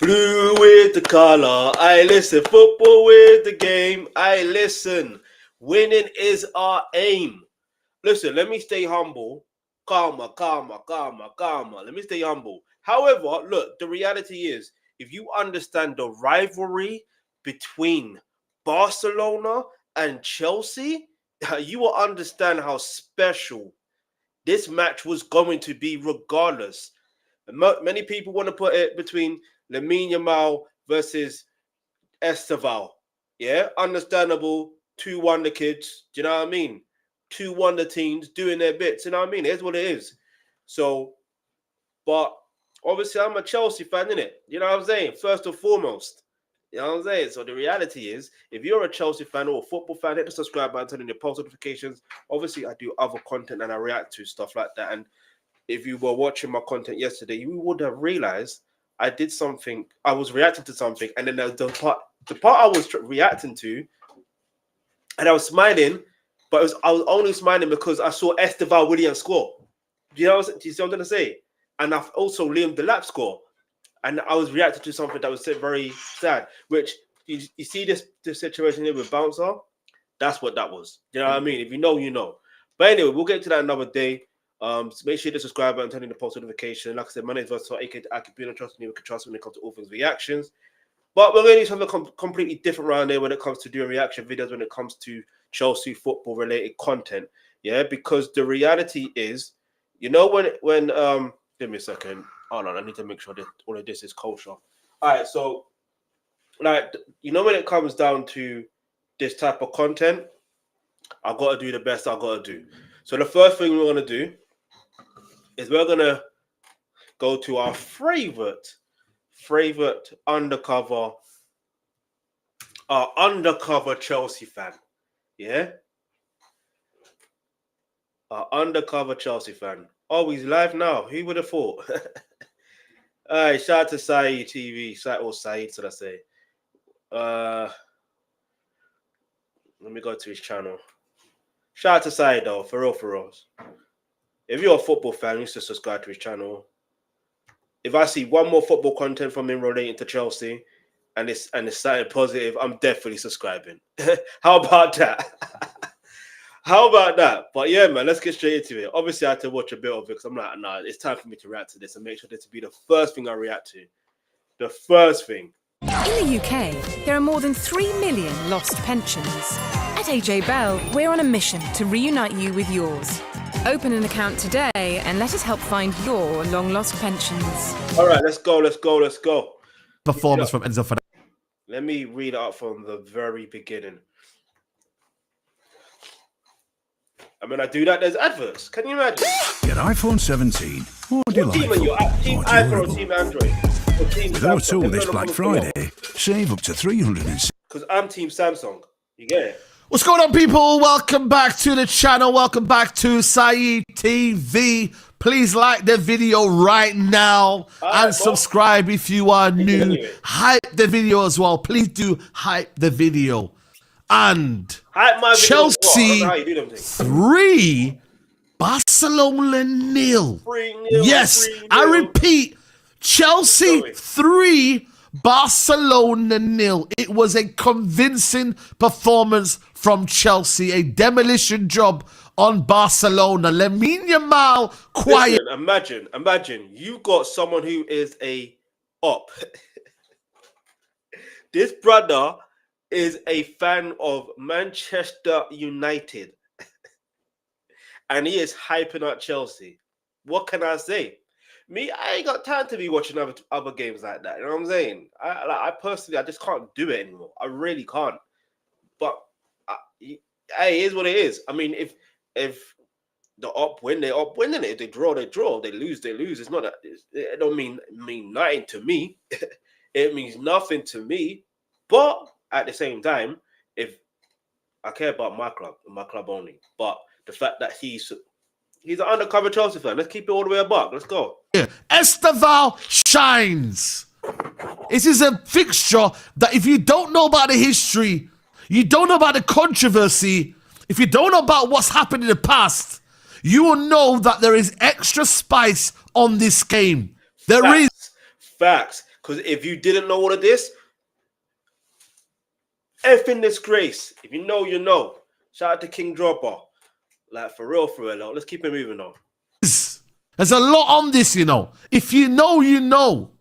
Blue with the color. I listen. Football with the game. I listen. Winning is our aim. Listen, let me stay humble. Calma. Let me stay humble. However, look, the reality is, if you understand the rivalry between Barcelona and Chelsea, you will understand how special this match was going to be regardless. Many people want to put it between Lamine Yamal versus Estevao. Yeah, understandable. 2 wonder kids. Do you know what I mean? 2 wonder teams doing their bits. You know what I mean? Here's what it is. So, but obviously I'm a Chelsea fan, innit? You know what I'm saying? First and foremost. You know what I'm saying? So the reality is, if you're a Chelsea fan or a football fan, hit the subscribe button, turn on your post notifications. Obviously, I do other content and I react to stuff like that. And if you were watching my content yesterday, you would have realized I did something. I was reacting to something, and then the part I was reacting to, and I was smiling, but I was only smiling because I saw Estevao Williams score. Do you see what I'm going to say? And I've also Liam Delap score. And I was reacting to something that was very sad, which you see this situation here with Bouncer. That's what that was. You know what I mean? If you know, you know. But anyway, we'll get to that another day. So make sure you subscribe and turn on the post notification. Like I said, my name is Versatile, aka Akipino. Trust me, we can trust when it comes to all things reactions. But we're going to do something completely different around there when it comes to doing reaction videos, when it comes to Chelsea football related content. Yeah, because the reality is, you know, when give me a second. Hold on, I need to make sure that all of this is kosher. All right, so like, you know, when it comes down to this type of content, I got to do the best I got to do. So the first thing we want to do is we're going to go to our favorite undercover Chelsea fan. Yeah? Our undercover Chelsea fan. Oh, he's live now. Who would have thought? All right, shout out to Saeed TV. Or Saeed, should I say. Let me go to his channel. Shout out to Saeed, though, for real. If you're a football fan, you should subscribe to his channel. If I see one more football content from him relating to Chelsea and it's something positive, I'm definitely subscribing. How about that? How about that? But yeah, man, let's get straight into it. Obviously, I had to watch a bit of it because I'm like, nah, it's time for me to react to this and make sure this will be the first thing I react to. The first thing. In the UK, there are more than 3 million lost pensions. At AJ Bell, we're on a mission to reunite you with yours. Open an account today and let us help find your long-lost pensions. All right, let's go. Performance from Enzo Fernandez. Let me read it out from the very beginning. I mean, I do that, there's adverts. Can you imagine? Get iPhone 17 or team are you? Team iPhone or Team Android? With O2 this Black Friday, save up to $306. Because I'm Team Samsung. You get it? What's going on, people? Welcome back to the channel. Welcome back to Saeed TV. Please like the video right now and subscribe if you are new. Anyway. Hype the video as well. Please do hype the video. And Chelsea 3, Barcelona 0. Yes, 3-0. I repeat, Chelsea 3, Barcelona 0. It was a convincing performance from Chelsea, a demolition job on Barcelona. Lamine Yamal, quiet. Listen, imagine you got someone who is a op. This brother is a fan of Manchester United. And he is hyping up Chelsea. What can I say? Me, I ain't got time to be watching other games like that. You know what I'm saying? I personally, I just can't do it anymore. I really can't. But hey, it is what it is. I mean, if the op win, they op winning it. If they draw, they draw. They lose, they lose. It's not that. It don't mean nothing to me. It means nothing to me. But at the same time, if I care about my club only. But the fact that he's an undercover Chelsea fan. Let's keep it all the way above. Let's go. Yeah. Estevao shines. This is a fixture that if you don't know about the history, you don't know about the controversy, if you don't know about what's happened in the past, you will know that there is extra spice on this game. There is. Facts. Because if you didn't know all of this, effing disgrace. If you know, you know. Shout out to King Dropper. Like, for real. Let's keep it moving on. There's a lot on this, you know. If you know, you know.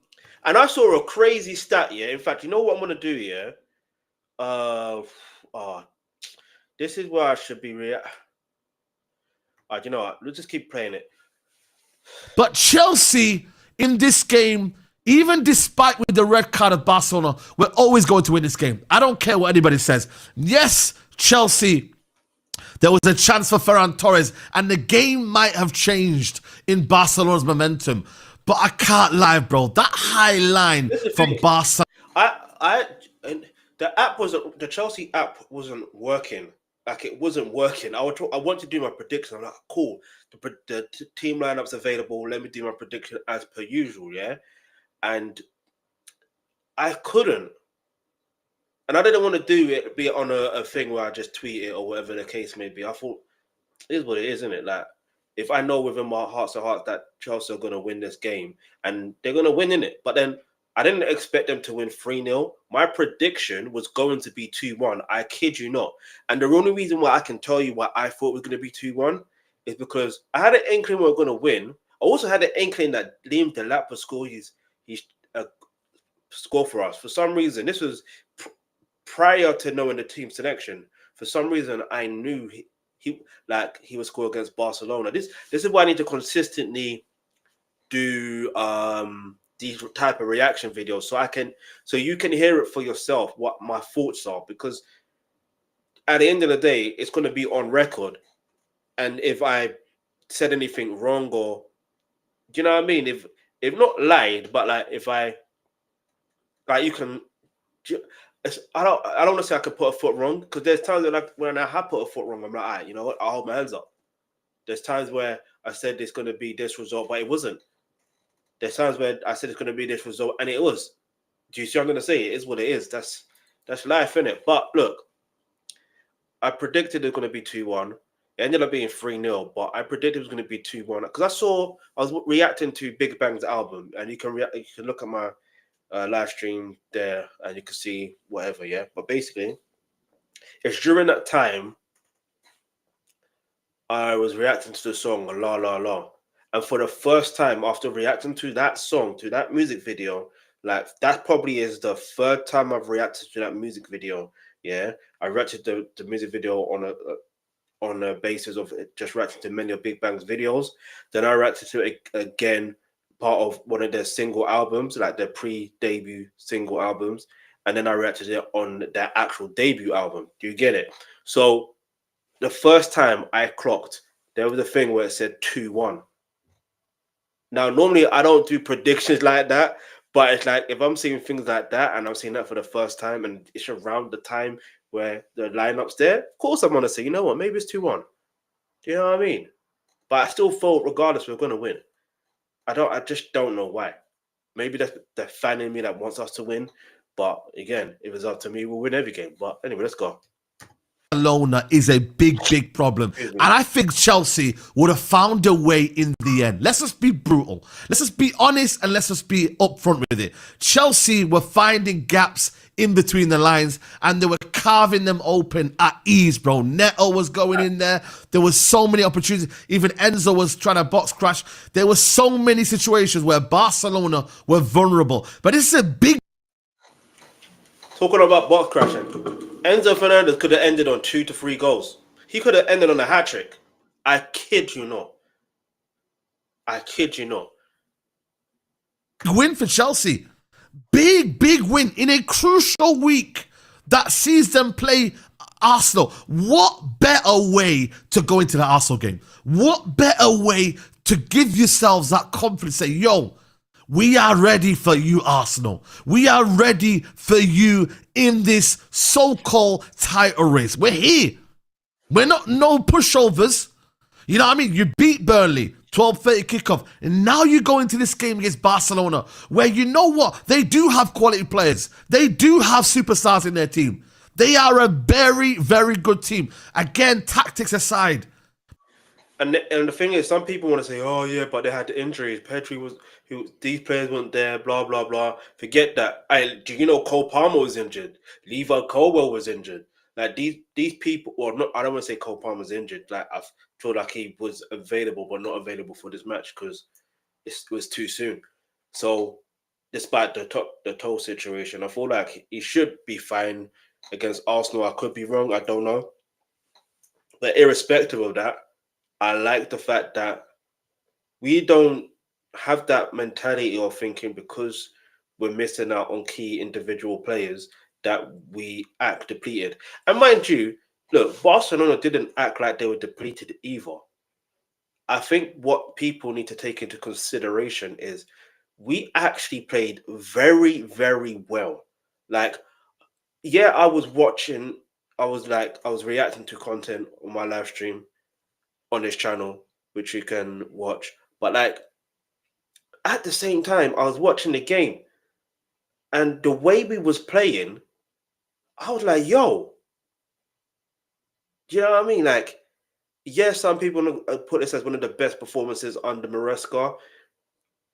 And I saw a crazy stat, yeah. In fact, you know what I'm going to do, yeah? This is where I should be you know what? Let's just keep playing it. But Chelsea, in this game, even despite with the red card of Barcelona, we're always going to win this game. I don't care what anybody says. Yes, Chelsea, there was a chance for Ferran Torres, and the game might have changed in Barcelona's momentum. But I can't lie, bro. That high line from Barca. The Chelsea app wasn't working. Like, it wasn't working. I want to do my prediction. I'm like, cool. The team lineup's available. Let me do my prediction as per usual, yeah? And I couldn't. And I didn't want to do it, be it on a thing where I just tweet it or whatever the case may be. I thought, it is what it is, isn't it? Like, if I know within my hearts of hearts that Chelsea are going to win this game, and they're going to win in it. But then I didn't expect them to win 3-0. My prediction was going to be 2-1. I kid you not. And the only reason why I can tell you why I thought it was going to be 2-1 is because I had an inkling we were going to win. I also had an inkling that Liam Delap would score his score for us. For some reason, this was prior to knowing the team selection. For some reason, I knew he would score against Barcelona. This is why I need to consistently do these type of reaction videos so you can hear it for yourself what my thoughts are, because at the end of the day it's going to be on record, and if I said anything wrong, or do you know what I mean, if not lied, but like if I you can, I don't want to say I could put a foot wrong, because there's times that when I have put a foot wrong, I'm like, all right, you know what, I'll hold my hands up. There's times where I said it's going to be this result, but it wasn't. There's times where I said it's going to be this result, and it was. Do you see what I'm going to say? It is what it is. That's life, innit? But look, I predicted it's going to be 2-1. It ended up being 3-0, but I predicted it was going to be 2-1. Because I was reacting to Big Bang's album, and you can look at my live stream there, and you can see whatever, yeah? But basically, it's during that time I was reacting to the song La La La. And for the first time after reacting to that song, to that music video, like that probably is the third time I've reacted to that music video. Yeah, I reacted to the music video on a basis of just reacting to many of Big Bang's videos. Then I reacted to it again, part of one of their single albums, like their pre-debut single albums. And then I reacted to it on their actual debut album. Do you get it? So the first time I clocked, there was a thing where it said 2-1. Now, normally I don't do predictions like that, but it's like if I'm seeing things like that and I'm seeing that for the first time and it's around the time where the lineup's there, of course I'm going to say, you know what, maybe it's 2-1. Do you know what I mean? But I still thought, regardless, we're going to win. I just don't know why. Maybe that's the fan in me that wants us to win. But again, if it's up to me, we'll win every game. But anyway, let's go. Barcelona is a big problem, and I think Chelsea would have found a way in the end. Let's just be brutal, let's just be honest, and let's just be upfront with it. Chelsea were finding gaps in between the lines, and they were carving them open at ease, bro. Neto was going in there. There was so many opportunities. Even Enzo was trying to box crash. There were so many situations where Barcelona were vulnerable. But this is a big... Talking about box crashing, Enzo Fernandez could have ended on 2 to 3 goals. He could have ended on a hat-trick. I kid you not. I kid you not. Win for Chelsea. Big win in a crucial week that sees them play Arsenal. What better way to go into the Arsenal game? What better way to give yourselves that confidence? Say, yo, we are ready for you, Arsenal. We are ready for you in this so-called title race. We're here. We're not no pushovers. You know what I mean? You beat Burnley, 12:30 kickoff. And now you go into this game against Barcelona, where you know what? They do have quality players. They do have superstars in their team. They are a very good team. Again, tactics aside. And the thing is, some people want to say, "Oh yeah, but they had the injuries. These players weren't there." Blah blah blah. Forget that. Do you know Cole Palmer was injured? Levi Colwell was injured. Like these people, or not. I don't want to say Cole Palmer was injured. Like I feel like he was available, but not available for this match because it was too soon. So, despite the toe situation, I feel like he should be fine against Arsenal. I could be wrong. I don't know. But irrespective of that, I like the fact that we don't have that mentality of thinking because we're missing out on key individual players that we act depleted. And mind you, look, Barcelona didn't act like they were depleted either. I think what people need to take into consideration is we actually played very, very well. Like, yeah, I was reacting to content on my live stream on this channel, which you can watch. But like at the same time, I was watching the game, and the way we was playing, I was like, "Yo, do you know what I mean?" Like, yes, some people put this as one of the best performances under Maresca.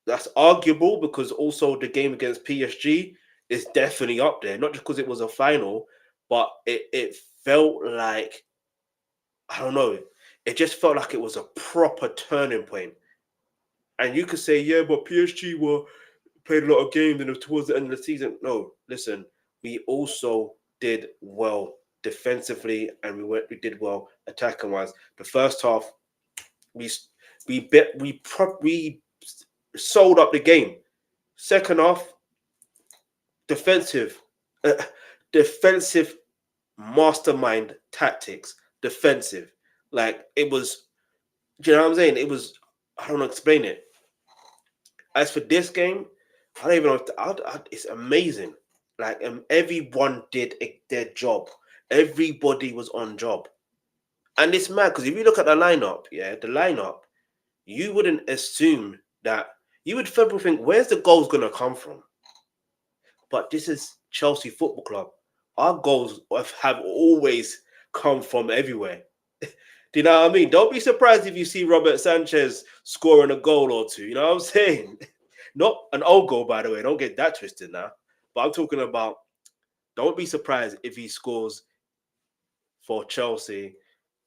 That's arguable because also the game against PSG is definitely up there. Not just because it was a final, but it felt like, I don't know. It just felt like it was a proper turning point. And you could say, yeah, but PSG played a lot of games and towards the end of the season. No, listen, we also did well defensively and we did well attacking wise. The first half, we sold up the game. Second half, defensive mastermind tactics. Defensive, like it was. Do you know what I'm saying? It was. I don't know how to explain it. As for this game, I don't even know. It's amazing. Like everyone did their job. Everybody was on job, and it's mad because if you look at the lineup, you wouldn't assume that. You would think, where's the goals gonna come from? But this is Chelsea Football Club. Our goals have always come from everywhere. Do you know what I mean? Don't be surprised if you see Robert Sanchez scoring a goal or two. You know what I'm saying? Not an old goal, by the way. Don't get that twisted now. But I'm talking about, don't be surprised if he scores for Chelsea.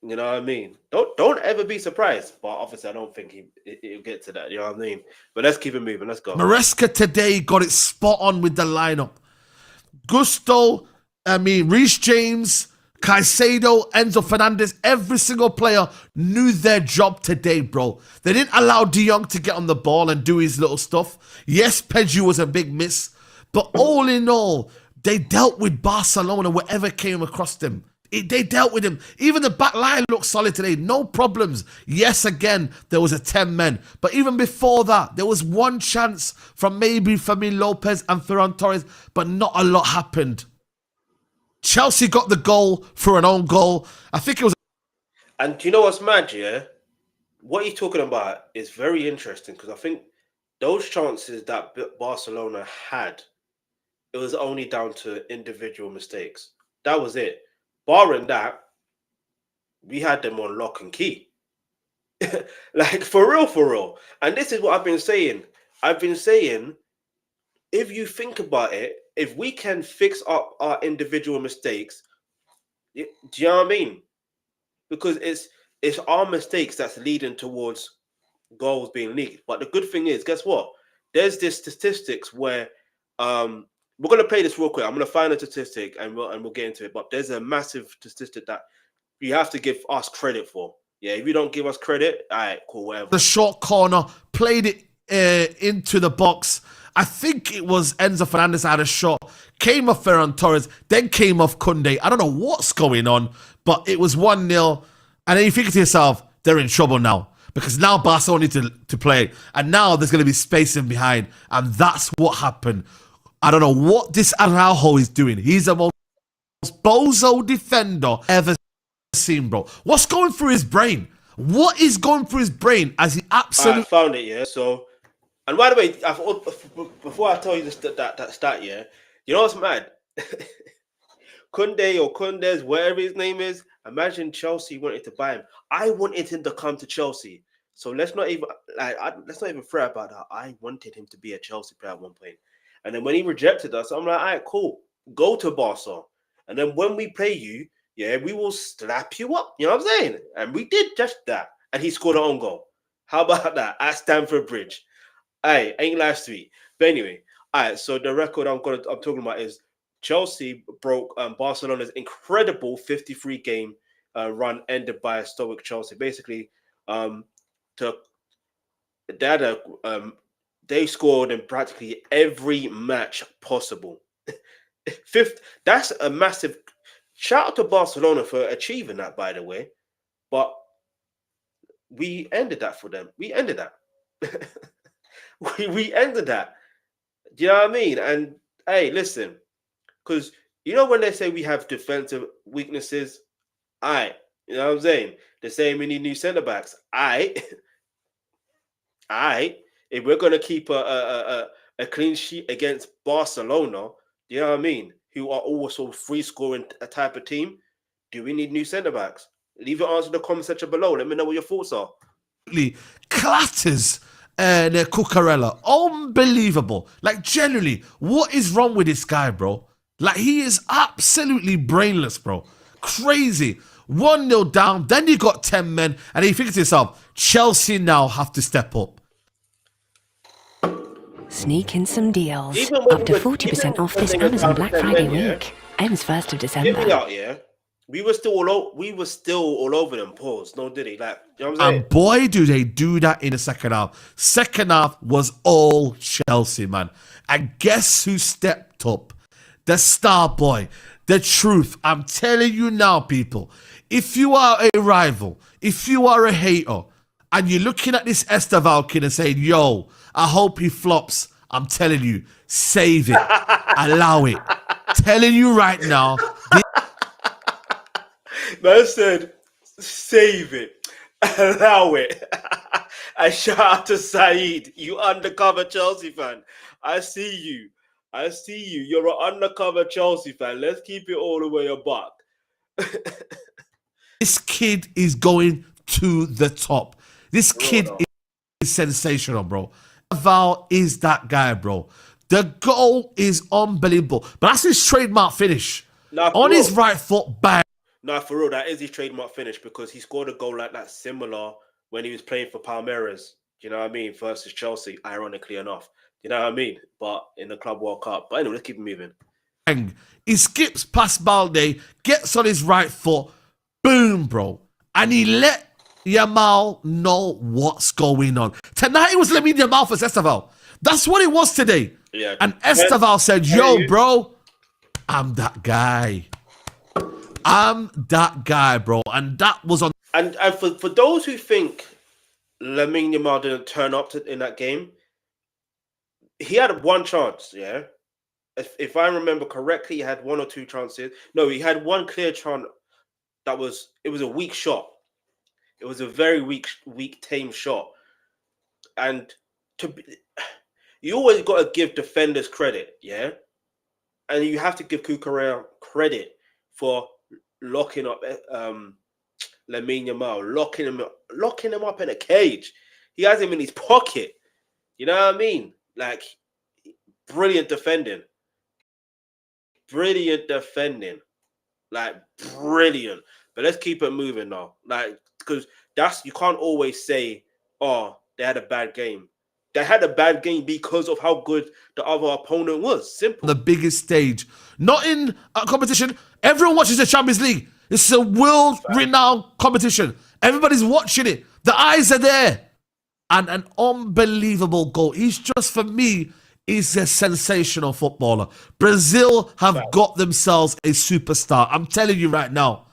You know what I mean? Don't ever be surprised. But obviously, I don't think he'll get to that. You know what I mean? But let's keep it moving. Let's go. Maresca today got it spot on with the lineup. Reece James, Caicedo, Enzo Fernandez, every single player knew their job today, bro. They didn't allow De Jong to get on the ball and do his little stuff. Yes, Pedri was a big miss. But all in all, they dealt with Barcelona, whatever came across them. They dealt with him. Even the back line looked solid today. No problems. Yes, again, there was a 10 men. But even before that, there was one chance from maybe Fermin Lopez and Ferran Torres, but not a lot happened. Chelsea got the goal for an own goal. I think it was. And do you know what's mad, yeah? What you're talking about is very interesting because I think those chances that Barcelona had, it was only down to individual mistakes. That was it. Barring that, we had them on lock and key. Like, for real. And this is what I've been saying. If you think about it, if we can fix up our individual mistakes, do you know what I mean? Because it's our mistakes that's leading towards goals being leaked. But the good thing is, guess what? There's this statistics where we're gonna play this real quick. I'm gonna find a statistic and we'll get into it. But there's a massive statistic that you have to give us credit for. Yeah, if you don't give us credit, all right, cool, whatever. The short corner, played it into the box. I think it was Enzo Fernandez had a shot, came off Ferran Torres, then came off Koundé. I don't know what's going on, but it was 1-0. And then you think to yourself, they're in trouble now. Because now Barcelona need to play. And now there's going to be space in behind. And that's what happened. I don't know what this Araujo is doing. He's the most bozo defender ever seen, bro. What's going through his brain? What is going through his brain as he absolutely... I found it, yeah. So, and by the way, before I tell you that stat, yeah, you know what's mad? Koundé or Koundés, whatever his name is, Imagine Chelsea wanted to buy him. I wanted him to come to Chelsea. So let's not even fret about that. I wanted him to be a Chelsea player at one point. And then when he rejected us, I'm like, all right, cool. Go to Barca. And then when we play you, yeah, we will slap you up. You know what I'm saying? And we did just that. And he scored an own goal. How about that? At Stamford Bridge. Hey, ain't last week. But anyway, all right, so the record I'm talking about is Chelsea broke Barcelona's incredible 53-game run ended by a stoic Chelsea. Basically, they scored in practically every match possible. Fifth, that's a massive shout out to Barcelona for achieving that, by the way. But we ended that for them. We ended that. we ended that. Do you know what I mean? And hey, listen, because you know when they say we have defensive weaknesses, you know what I'm saying? They're saying we need new centre backs. If we're gonna keep a clean sheet against Barcelona, you know what I mean? Who are also free scoring a type of team, do we need new centre backs? Leave your answer in the comment section below. Let me know what your thoughts are. Clatters the Cucurella. Unbelievable. Like, generally, what is wrong with this guy, bro? Like, he is absolutely brainless, bro. Crazy. 1-0 down, then you got 10 men, and you think to yourself, Chelsea now have to step up. Sneak in some deals. Up to 40% off this Amazon Black Friday week. Ends 1st of December. Hear me out, yeah? We were still all over them. Pause. No, did he? Like, you know what I'm saying? And boy, do they do that in the second half. Second half was all Chelsea, man. And guess who stepped up? The star boy. The truth. I'm telling you now, people. If you are a rival, if you are a hater, and you're looking at this Estevao kid and saying, yo, I hope he flops, I'm telling you, save it. Allow it. Telling you right now. Man said, save it. Allow it. And shout out to Saeed, you undercover Chelsea fan. I see you. You're an undercover Chelsea fan. Let's keep it all the way a buck. This kid is going to the top. This kid is sensational, bro. Val is that guy, bro. The goal is unbelievable. But that's his trademark finish. On his right foot, bang. No, for real, that is his trademark finish because he scored a goal like that similar when he was playing for Palmeiras. Do you know what I mean? Versus Chelsea, ironically enough. You know what I mean? But in the Club World Cup. But anyway, let's keep moving. He skips past Balde, gets on his right foot, boom, bro. And he let Yamal know what's going on. Tonight it was Lamine Yamal for Estevao. That's what it was today. Yeah. And Estevao said, yo, bro, I'm that guy. I'm that guy, bro. And that was on. And for those who think Lamine Yamal didn't turn up in that game, he had one chance, yeah? If I remember correctly, he had one or two chances. No, he had one clear chance it was a weak shot. It was a very weak tame shot. And you always got to give defenders credit, yeah? And you have to give Cucurella credit for locking up Lamine Yamal, locking him up in a cage. He has him in his pocket. You know what I mean? Like, brilliant defending. Like, brilliant. But let's keep it moving now. Like, because you can't always say, oh, they had a bad game. They had a bad game because of how good the other opponent was. Simple. The biggest stage. Not in a competition. Everyone watches the Champions League. It's a world-renowned competition. Everybody's watching it. The eyes are there. And an unbelievable goal. He's just, for me, is a sensational footballer. Brazil have got themselves a superstar. I'm telling you right now.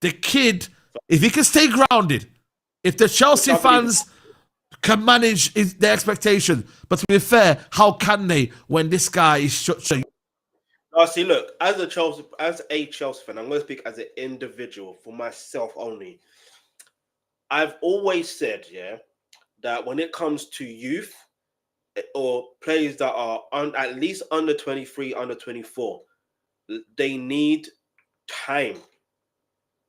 The kid, if he can stay grounded, if the Chelsea fans can manage their expectation, but to be fair, how can they when this guy is such a... No, see, look, as a Chelsea fan, I'm going to speak as an individual for myself only. I've always said, yeah, that when it comes to youth or players that are at least under 23, under 24, they need time.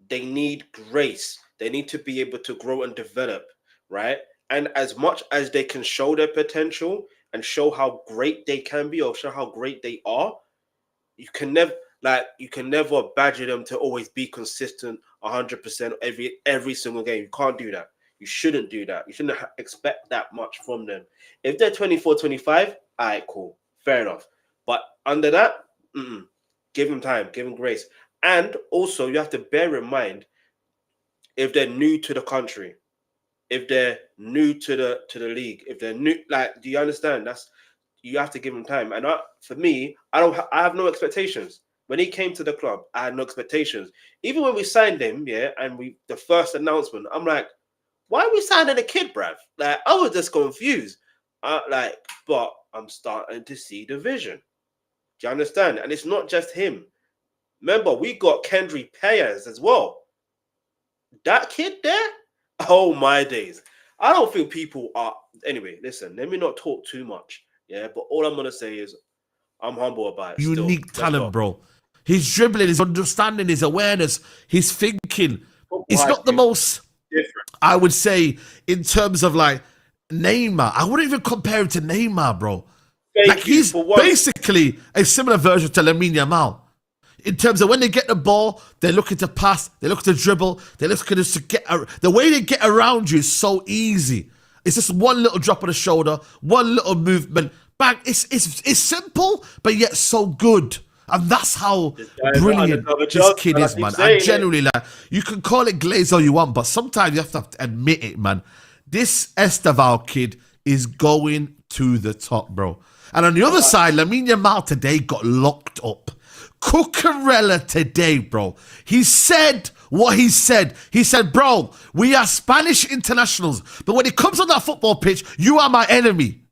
they need grace. They need to be able to grow and develop, right? And as much as they can show their potential and show how great they can be or show how great they are, you can never badger them to always be consistent 100% every single game. You can't do that. You shouldn't do that. You shouldn't expect that much from them. If they're 24, 25, all right, cool. Fair enough. But under that, give them time, give them grace. And also, you have to bear in mind, if they're new to the country, if they're new to the league, if they're new, like, do you understand? You have to give them time. And for me, I have no expectations. When he came to the club, I had no expectations. Even when we signed him, and the first announcement, I'm like, why are we signing a kid, bruv? Like, I was just confused. But I'm starting to see the vision. Do you understand? And it's not just him. Remember, we got Kendry Payers as well. That kid there? Oh, my days. I don't think people are... Anyway, listen, let me not talk too much. Yeah, but all I'm going to say is I'm humble about it. Unique talent, bro. His dribbling, his understanding, his awareness, his thinking. It's not the most... different. I would say, in terms of like Neymar, I wouldn't even compare him to Neymar, bro. He's basically a similar version to Lamine Yamal. In terms of when they get the ball, they're looking to pass, they're looking to dribble, they're looking to get... The way they get around you is so easy. It's just one little drop on the shoulder, one little movement. Bang, it's simple, but yet so good. And that's how brilliant this kid is, man. And generally, like, you can call it glaze all you want, but sometimes you have to admit it, man. This Estevao kid is going to the top, bro. And on the other side, Lamine Yamal today got locked up. Cucurella today, bro. He said what he said. He said, bro, we are Spanish internationals, but when it comes on that football pitch, you are my enemy.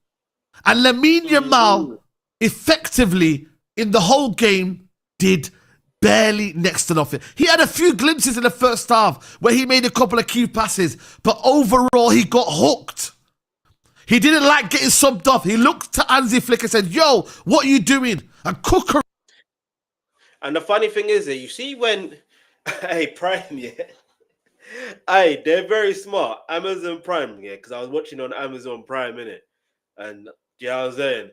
And Lamine Yamal effectively in the whole game did barely next to nothing. He had a few glimpses in the first half where he made a couple of key passes, but overall he got hooked. He didn't like getting subbed off. He looked to Hansi Flick and said, yo, what are you doing? And Cucurella. And the funny thing is that you see when, Prime, they're very smart. Amazon Prime, because I was watching on Amazon Prime, innit? And you know what I'm saying?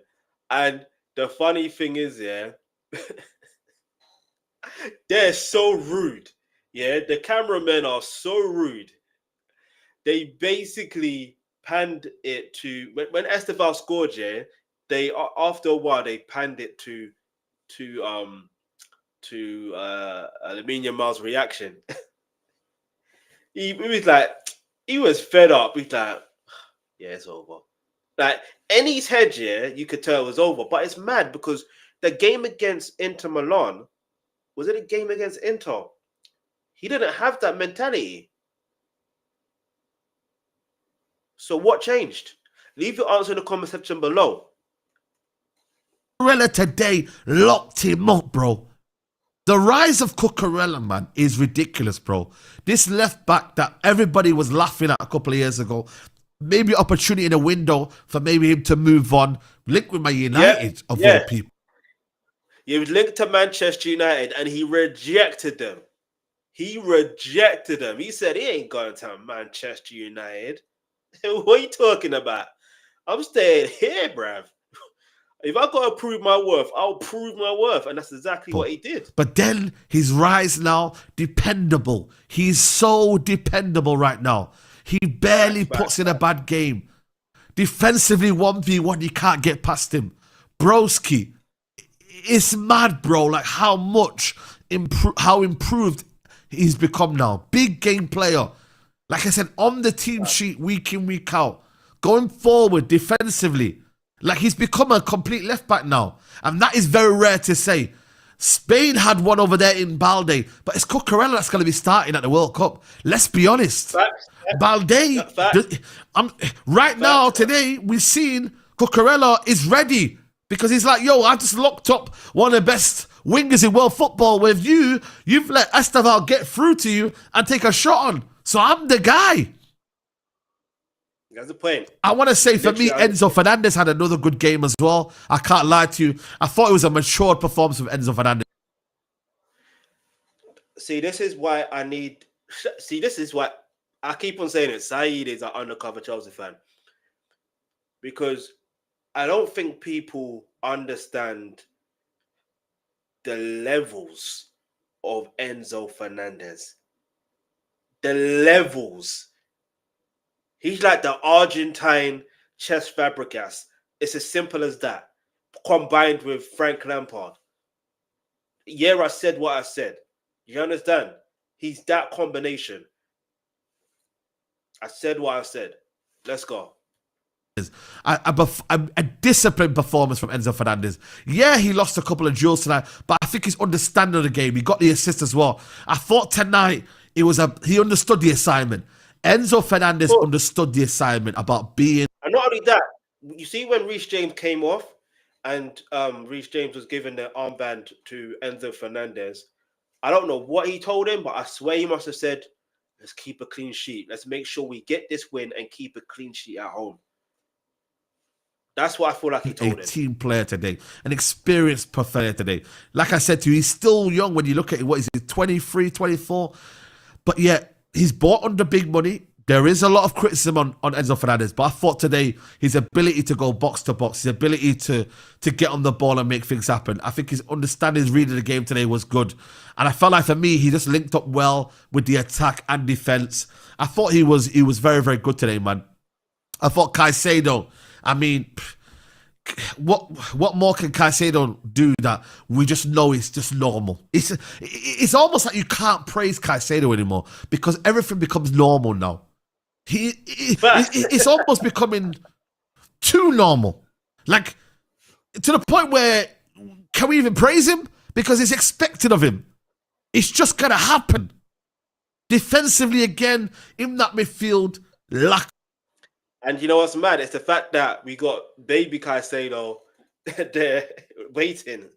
And the funny thing is, they're so rude. Yeah, the cameramen are so rude. They basically panned it to when Estevao scored, they after a while they panned it to Lamine Yamal's reaction. he was fed up. He's like, yeah, it's over. Like, in his head, you could tell it was over. But it's mad because the game against Inter Milan, was it a game against Inter? He didn't have that mentality. So what changed? Leave your answer in the comment section below. Cucurella today locked him up, bro. The rise of Cucurella, man, is ridiculous, bro. This left back that everybody was laughing at a couple of years ago, maybe opportunity in a window for maybe him to move on, linked with my United of all people. He was linked to Manchester United and he rejected them. He rejected them. He said he ain't going to Manchester United. What are you talking about? I'm staying here, bruv. If I got to prove my worth, I'll prove my worth. And that's exactly what he did. But then his rise now, dependable. He's so dependable right now. He barely puts in a bad game. Defensively, 1v1, you can't get past him. Broski, it's mad, bro. Like how improved he's become now. Big game player. Like I said, on the team sheet, week in, week out. Going forward, defensively. Like he's become a complete left back now. And that is very rare to say. Spain had one over there in Balde, but it's Cucurella that's going to be starting at the World Cup. Let's be honest. Balde, right now, today, we've seen Cucurella is ready because he's like, yo, I just locked up one of the best wingers in world football with you. You've let Estevao get through to you and take a shot on. So I'm the guy. That's the point. I want to say, for me, Enzo Fernandez had another good game as well. I can't lie to you. I thought it was a matured performance of Enzo Fernandez. See, this is why I need. See, this is why I keep on saying it. Saeed is an undercover Chelsea fan because I don't think people understand the levels of Enzo Fernandez. The levels. He's like the Argentine Cesc Fabregas. It's as simple as that. Combined with Frank Lampard. Yeah, I said what I said. You understand? He's that combination. I said what I said. Let's go. A disciplined performance from Enzo Fernandez. Yeah, he lost a couple of duels tonight, but I think his understanding of the game, he got the assist as well. I thought tonight he understood the assignment. Enzo Fernandez understood the assignment about being. And not only that, you see when Reece James came off and Reece James was given the armband to Enzo Fernandez, I don't know what he told him, but I swear he must have said, let's keep a clean sheet. Let's make sure we get this win and keep a clean sheet at home. That's what I feel like he told him. A team player today, an experienced player today. Like I said to you, he's still young when you look at it. What is he, 23, 24? But yeah, he's bought under big money. There is a lot of criticism on Enzo Fernandez, but I thought today his ability to go box to box, his ability to get on the ball and make things happen, I think his understanding, his reading of the game today was good. And I felt like for me, he just linked up well with the attack and defense. I thought he was very, very good today, man. I thought Caicedo, I mean, what more can Caicedo do that we just know is just normal? It's almost like you can't praise Caicedo anymore because everything becomes normal now. It's almost becoming too normal. Like, to the point where, can we even praise him? Because it's expected of him. It's just going to happen. Defensively, again, in that midfield, lack. And you know what's mad? It's the fact that we got baby Caicedo there waiting.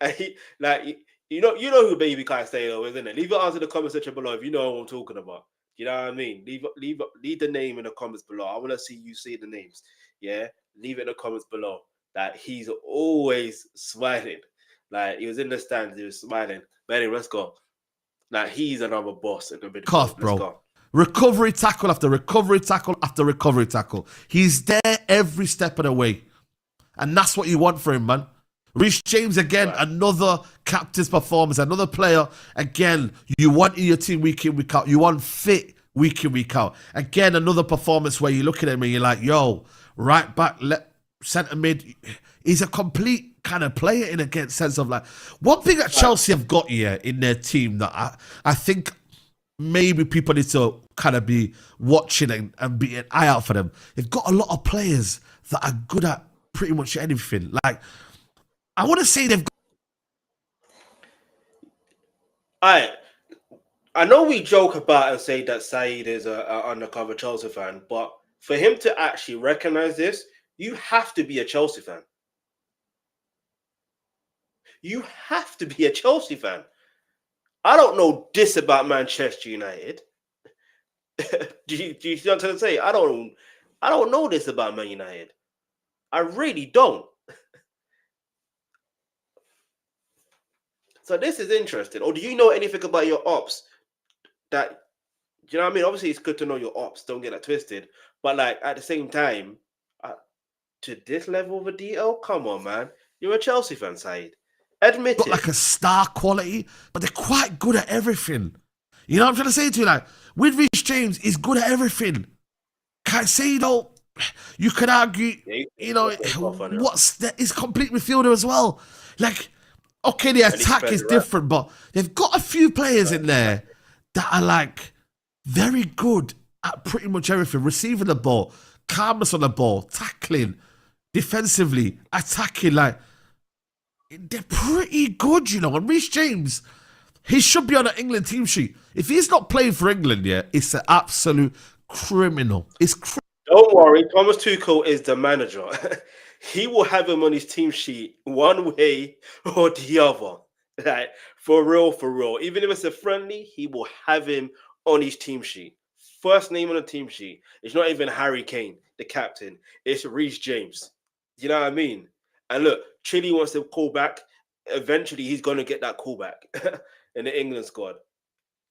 And he, like, you know who baby Caicedo is, isn't it? Leave your answer in the comment section below if you know what I'm talking about. You know what I mean? Leave the name in the comments below. I want to see you say the names. Yeah? Leave it in the comments below. That he's always smiling. Like, he was in the stands, he was smiling. But anyway, let's go. Like, he's another boss in the middle. Cough, bro. Go. Recovery tackle after recovery tackle after recovery tackle. He's there every step of the way. And that's what you want for him, man. Reece James, again, right. Another captain's performance, another player. Again, you want in your team week in, week out. You want fit week in, week out. Again, another performance where you look at him and you're like, yo, right back, centre mid. He's a complete kind of player in a sense of like, one thing that Chelsea have got here in their team that I think maybe people need to kind of be watching and be an eye out for them. They've got a lot of players that are good at pretty much anything. Like, I want to say they've got... I know we joke about and say that Saeed is an undercover Chelsea fan, but for him to actually recognize this, you have to be a Chelsea fan. You have to be a Chelsea fan. I don't know this about Manchester United. do you see what I'm trying to say? I don't know this about Man United. I really don't. So this is interesting. Or do you know anything about your ops? That, do you know what I mean? Obviously, it's good to know your ops. Don't get that twisted. But like at the same time, to this level of a detail, come on, man. You're a Chelsea fan, Saeed. Admit it. Like a star quality, but they're quite good at everything. You know what I'm trying to say to you? Like, with Reece James, he's good at everything. Caicedo, you could argue, you know, he's complete midfielder as well. Like, okay, the attack is different, but they've got a few players in there that are like very good at pretty much everything. Receiving the ball, calmness on the ball, tackling, defensively, attacking, like, they're pretty good, you know. And Reece James, he should be on an England team sheet. If he's not playing for England, yeah, it's an absolute criminal. Don't worry, Thomas Tuchel is the manager. He will have him on his team sheet one way or the other. Like, for real. Even if it's a friendly, he will have him on his team sheet. First name on the team sheet. It's not even Harry Kane, the captain. It's Reece James. You know what I mean? And look, Chile wants to call back. Eventually, he's going to get that call back in the England squad.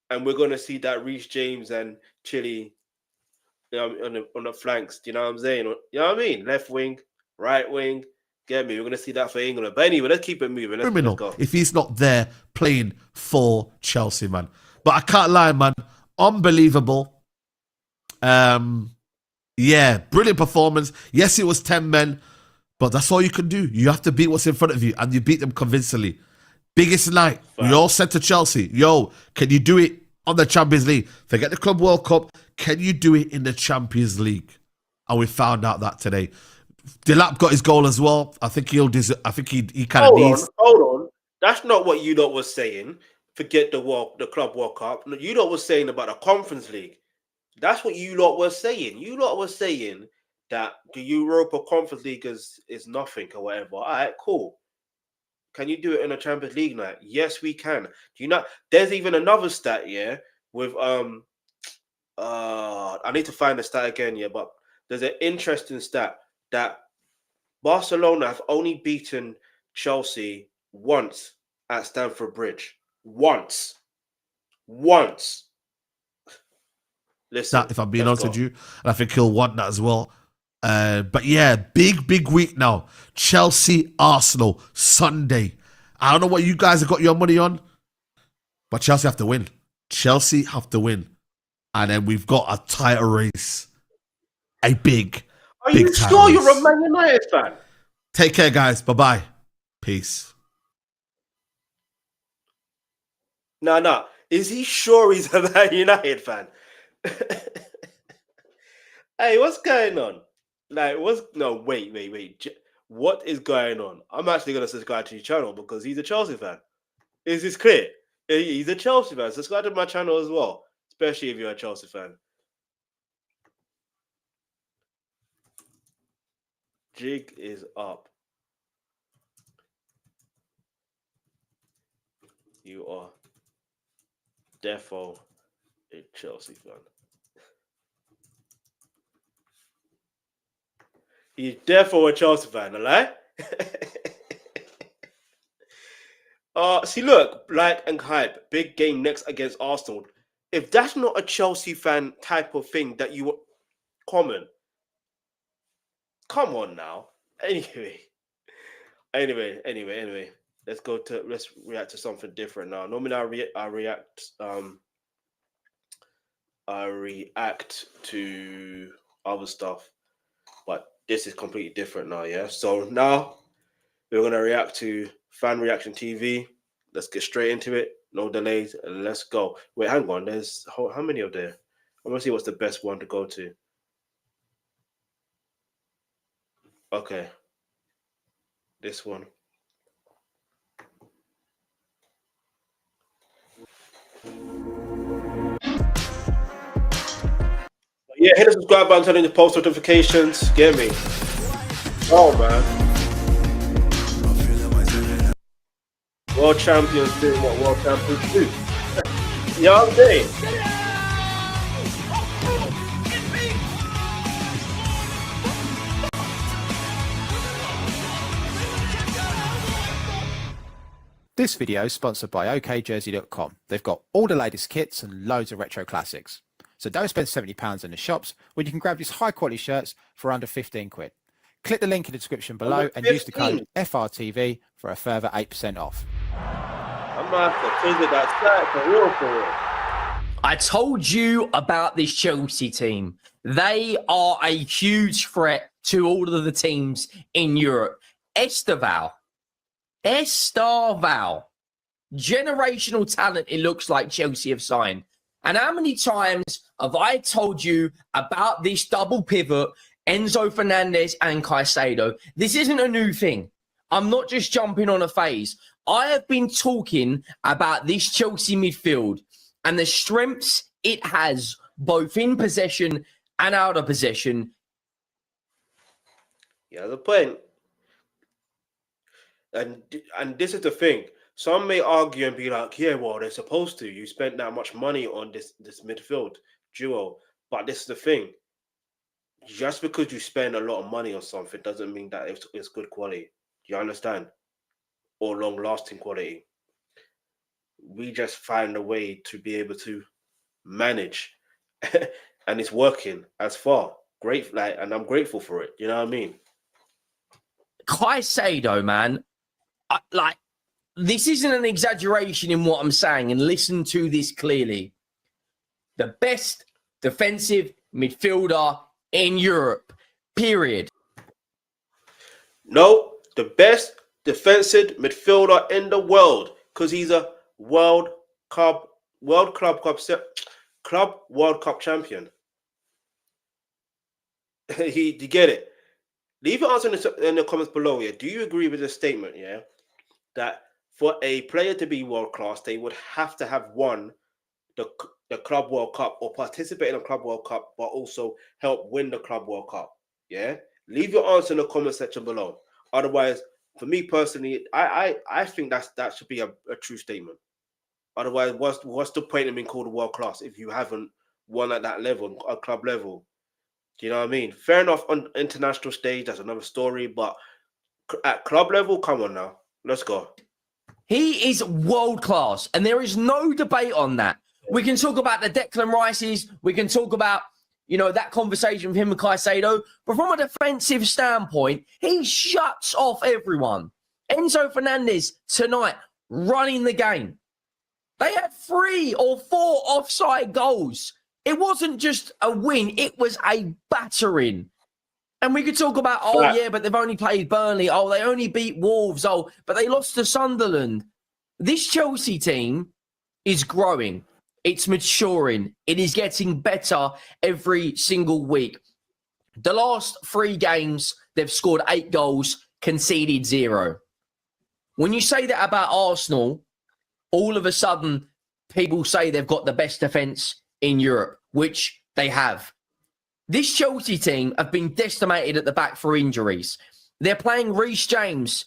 and we're gonna see that Reece James and Chile, on the flanks. Do you know what I'm saying? You know what I mean? Left wing, right wing. Get me? We're gonna see that for England. But anyway, let's keep it moving. Let's go. If he's not there playing for Chelsea, man. But I can't lie, man. Unbelievable. Yeah, brilliant performance. Yes, it was 10 men, but that's all you can do. You have to beat what's in front of you, and you beat them convincingly. Biggest night. We all said to Chelsea, yo, can you do it on the Champions League? Forget the Club World Cup. Can you do it in the Champions League? And we found out that today. Delap got his goal as well. I think he kind of needs. Hold on. That's not what you lot was saying. Forget the Club World Cup. You lot was saying about the Conference League. That's what you lot was saying. You lot was saying that the Europa Conference League is nothing or whatever. All right, cool. Can you do it in a Champions League night? Yes, we can. Do you know? There's even another stat, yeah, with I need to find the stat again, yeah, but there's an interesting stat that Barcelona have only beaten Chelsea once at Stamford Bridge. Once. Listen, that, if I'm being honest with you, and I think he'll want that as well. But yeah, big week now. Chelsea, Arsenal, Sunday. I don't know what you guys have got your money on, but Chelsea have to win. Chelsea have to win. And then we've got a title race. A big Are you sure you're a Man United fan? Take care, guys. Bye-bye. Peace. No. Is he sure he's a Man United fan? Hey, what's going on? Like, wait. What is going on? I'm actually going to subscribe to your channel because he's a Chelsea fan. Is this clear? He's a Chelsea fan. Subscribe to my channel as well, especially if you're a Chelsea fan. Jig is up. You are defo a Chelsea fan. He's defo a Chelsea fan, alright? See, look, Black and Hype, big game next against Arsenal. If that's not a Chelsea fan type of thing that you comment, come on now. Anyway. Let's react to something different now. Normally I react to other stuff, but this is completely different now, yeah? So now we're gonna react to Fan Reaction TV. Let's get straight into it. No delays, and let's go. Wait, hang on. There's how many of there? I'm gonna see what's the best one to go to. Okay. This one. Yeah, hit the subscribe button, turn on the post notifications. Get me. Oh, man. World champions doing what world champions do. You know what I'm saying? This video is sponsored by OKJersey.com. They've got all the latest kits and loads of retro classics. So don't spend £70 in the shops when you can grab these high quality shirts for under 15 quid. Click the link in the description below and use the code FRTV for a further 8% off. I'm gonna have to visit that site for real. I told you about this Chelsea team. They are a huge threat to all of the teams in Europe. Estevao. Generational talent, it looks like Chelsea have signed. And how many times have I told you about this double pivot, Enzo Fernandez and Caicedo? This isn't a new thing. I'm not just jumping on a phase. I have been talking about this Chelsea midfield and the strengths it has, both in possession and out of possession. Yeah, the point. And this is the thing. Some may argue and be like, yeah, well, they're supposed to. You spent that much money on this midfield duo. But this is the thing. Just because you spend a lot of money on something doesn't mean that it's good quality. Do you understand? Or long-lasting quality. we just find a way to be able to manage, and it's working as far. Great, and I'm grateful for it. You know what I mean? Caicedo, man, this isn't an exaggeration in what I'm saying, and listen to this clearly. The best defensive midfielder in Europe, period. No, the best defensive midfielder in the world, because he's a World Cup champion. You get it? Leave your answer in the comments below. Yeah, do you agree with this statement? Yeah, that for a player to be world class, they would have to have won the Club World Cup or participate in the Club World Cup, but also help win the Club World Cup. Yeah, leave your answer in the comment section below. Otherwise, for me personally, I think that should be a true statement. Otherwise, what's the point of being called a world class if you haven't won at that level, a club level? Do you know what I mean? Fair enough, on international stage, that's another story. But at club level, come on now, let's go. He is world class, and there is no debate on that. We can talk about the Declan Rices. We can talk about, that conversation with him and Caicedo. But from a defensive standpoint, he shuts off everyone. Enzo Fernandez tonight running the game. They had 3 or 4 offside goals. It wasn't just a win. It was a battering. And we could talk about, but they've only played Burnley. Oh, they only beat Wolves. Oh, but they lost to Sunderland. This Chelsea team is growing. It's maturing. It is getting better every single week. The last 3 games, they've scored 8 goals, conceded 0. When you say that about Arsenal, all of a sudden, people say they've got the best defence in Europe, which they have. This Chelsea team have been decimated at the back for injuries. They're playing Reece James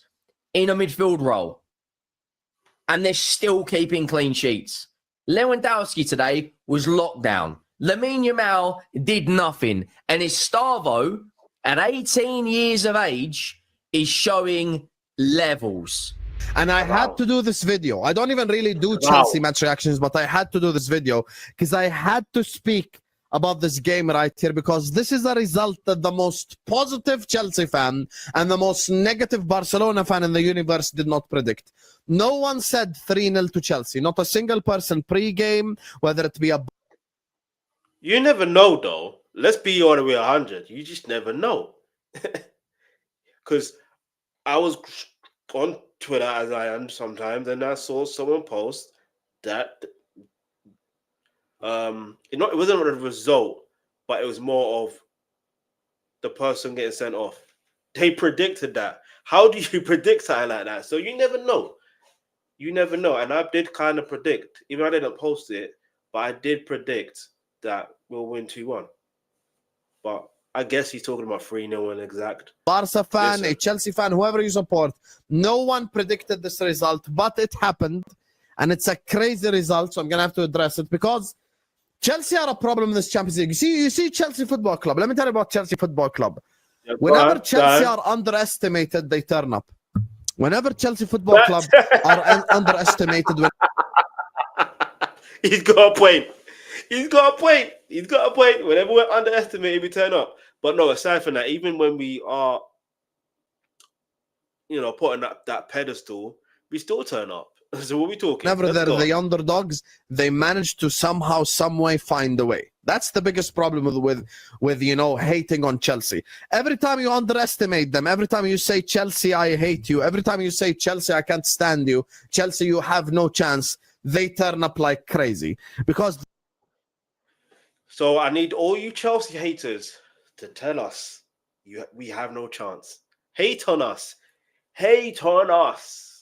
in a midfield role, and they're still keeping clean sheets. Lewandowski today was locked down. Lamine Yamal did nothing. And Estevao, at 18 years of age, is showing levels. And I had to do this video. I don't even really do Chelsea match reactions, but I had to do this video because I had to speak about this game right here, because this is a result that the most positive Chelsea fan and the most negative Barcelona fan in the universe did not predict. No one said 3-0 to Chelsea. Not a single person pre-game, whether it be a... You never know, though. Let's be all the way 100. You just never know. Because I was on Twitter, as I am sometimes, and I saw someone post that it wasn't a result, but it was more of the person getting sent off. They predicted that. How do you predict something like that? So you never know. You never know. And I did kind of predict, even I didn't post it, but I did predict that we'll win 2-1. But I guess he's talking about 3-0 and exact. Barca fan, a Chelsea fan, whoever you support, no one predicted this result, but it happened. And it's a crazy result, so I'm going to have to address it, because Chelsea are a problem in this Champions League. You see Chelsea Football Club. Let me tell you about Chelsea Football Club. Yeah, whenever Chelsea are underestimated, they turn up. Whenever Chelsea Football Club are underestimated... He's got a point. He's got a point. He's got a point. Whenever we're underestimated, we turn up. But no, aside from that, even when we are, putting up that pedestal, we still turn up. So what are we talking? Whenever they're the underdogs, they manage to somehow, some way find a way. That's the biggest problem with hating on Chelsea. Every time you underestimate them, every time you say Chelsea, I hate you, every time you say Chelsea, I can't stand you, Chelsea, you have no chance, they turn up like crazy. Because... So I need all you Chelsea haters to tell us we have no chance. Hate on us. Hate on us.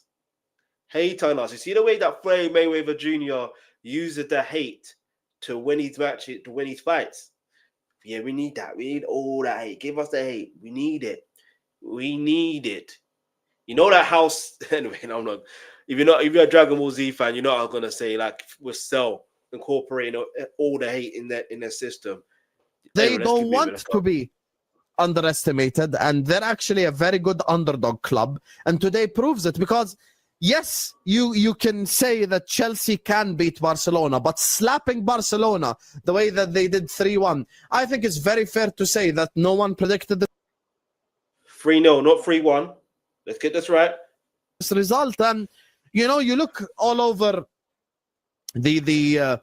Hate on us. You see the way that Floyd Mayweather Jr. uses the hate to win his matches, to win his fights. Yeah, we need that. We need all that hate. Give us the hate. We need it. We need it. You know that house. Anyway, I'm not. If you're a Dragon Ball Z fan, you know what I'm gonna say. Like with Cell incorporating all the hate in their system. They don't want to be underestimated, and they're actually a very good underdog club. And today proves it, because yes, you can say that Chelsea can beat Barcelona, but slapping Barcelona the way that they did 3-1, I think it's very fair to say that no one predicted 3-0, not 3-1. Let's get this right. this result. And you know, you look all over the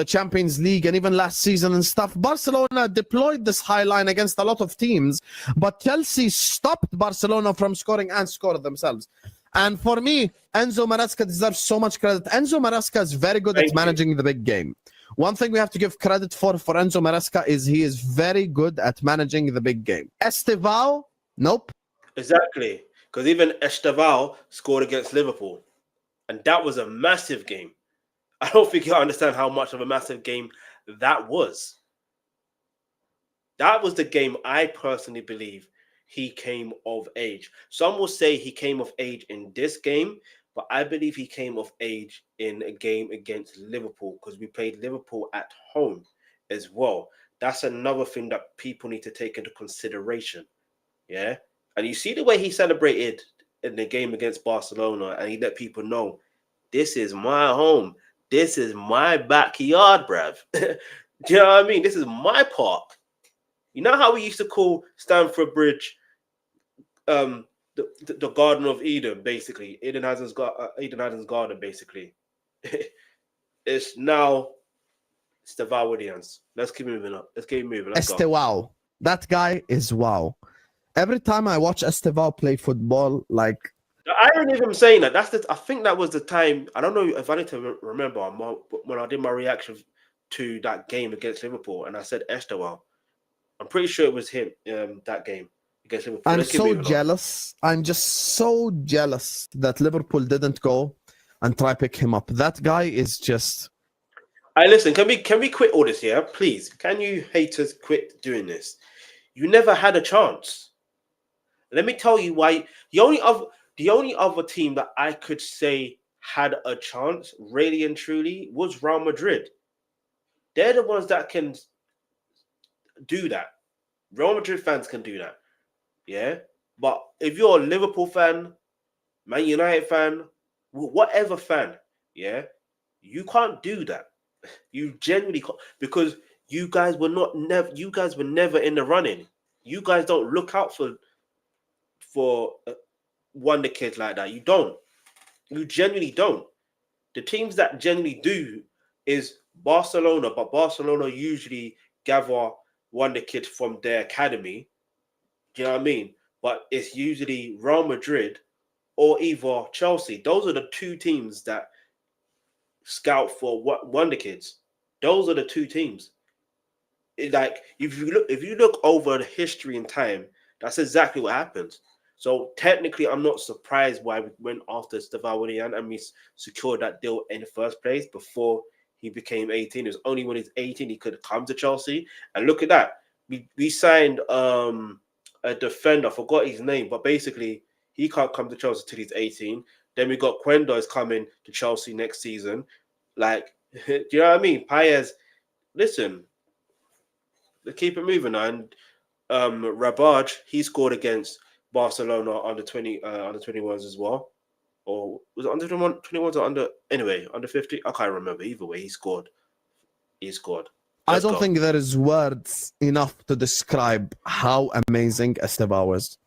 Champions League and even last season and stuff. Barcelona deployed this high line against a lot of teams, but Chelsea stopped Barcelona from scoring and scored themselves. And for me, Enzo Maresca deserves so much credit. Enzo Maresca is very good at managing the big game. One thing we have to give credit for Enzo Maresca is he is very good at managing the big game. Estevao, nope. Exactly. Because even Estevao scored against Liverpool. And that was a massive game. I don't think you understand how much of a massive game that was. That was the game I personally believe he came of age. Some will say he came of age in this game, but I believe he came of age in a game against Liverpool because we played Liverpool at home as well. That's another thing that people need to take into consideration. Yeah. And you see the way he celebrated in the game against Barcelona, and he let people know, this is my home. This is my backyard, bruv. Do you know what I mean? This is my park. You know how we used to call Stamford Bridge the Garden of Eden, basically. Eden Hazard's garden, basically. It's now Estevao Williams. Let's keep moving up. Let's keep moving. Estevao. That guy is wow. Every time I watch Estevao play football, like the irony of him saying that, I think that was the time. I don't know if I need to remember when I did my reaction to that game against Liverpool, and I said Estevao. I'm pretty sure it was him that game against Liverpool. I'm so jealous. I'm just so jealous that Liverpool didn't go and try pick him up. That guy is just. Hey, listen. Can we quit all this here, please? Can you haters quit doing this? You never had a chance. Let me tell you why. The only other team that I could say had a chance, really and truly, was Real Madrid. They're the ones that can do that. Real Madrid fans can do that. Yeah? But if you're a Liverpool fan, Man United fan, whatever fan, yeah, you can't do that. You genuinely can't, because you guys were never in the running. You guys don't look out for wonder kids like that. You don't. You genuinely don't. The teams that genuinely do is Barcelona, but Barcelona usually gather wonder kids from their academy. Do you know what I mean? But it's usually Real Madrid or either Chelsea. Those are the two teams that scout for wonder kids. Those are the two teams. Like if you look over the history and time, that's exactly what happens. So technically, I'm not surprised why we went after Estevao Williams and we secured that deal in the first place before he became 18. It was only when he's 18 he could come to Chelsea. And look at that. We signed a defender, I forgot his name, but basically he can't come to Chelsea till he's 18. Then we got Quendo is coming to Chelsea next season. Like, do you know what I mean? Paez, listen, let's keep it moving. And Rabaj, he scored against Barcelona under 21s as well. Or was it under 21s or under 50? I can't remember. Either way, he scored. I don't think there is words enough to describe how amazing Estevao is.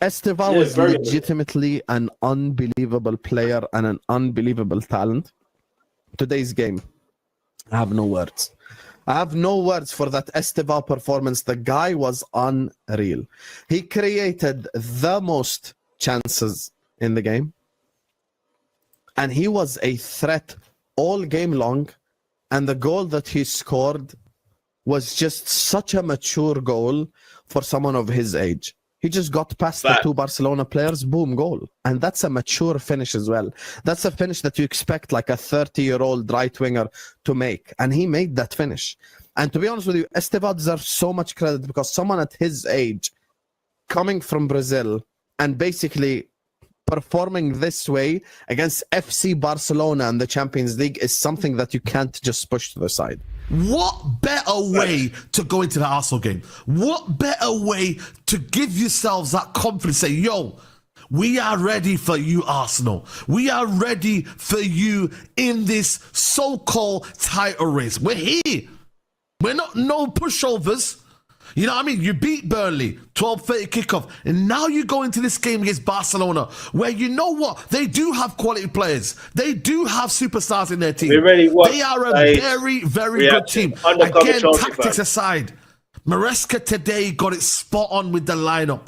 Estevao is legitimately an unbelievable player and an unbelievable talent. Today's game, I have no words. I have no words for that Estevao performance. The guy was unreal. He created the most chances in the game. And he was a threat all game long. And the goal that he scored was just such a mature goal for someone of his age. He just got past the two Barcelona players, boom, goal. And that's a mature finish as well. That's a finish that you expect like a 30-year-old right winger to make. And he made that finish. And to be honest with you, Estevao deserves so much credit because someone at his age, coming from Brazil and basically performing this way against FC Barcelona in the Champions League is something that you can't just push to the side. What better way to go into the Arsenal game? What better way to give yourselves that confidence? Say, yo, We are ready for you, Arsenal. We are ready for you in this so-called title race. We're here. We're not no pushovers. You know what I mean? You beat Burnley, 12:30 kickoff, and now you go into this game against Barcelona, where you know what? They do have quality players. They do have superstars in their team. They are a very, very good team. Again, tactics aside, Maresca today got it spot on with the lineup.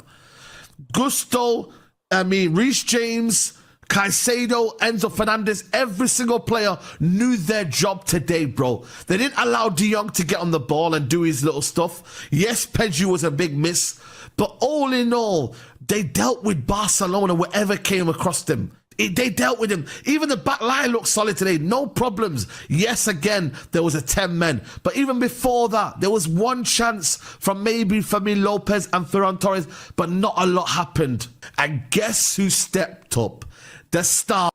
Reece James, Caicedo, Enzo Fernandez, every single player knew their job today, bro. They didn't allow De Jong to get on the ball and do his little stuff. Yes, Pedri was a big miss, but all in all, they dealt with Barcelona wherever came across them. They dealt with him. Even the back line looked solid today. No problems. Yes, again, there was a 10 men. But even before that, there was one chance from maybe Fermin Lopez and Ferran Torres, but not a lot happened. And guess who stepped up? The star.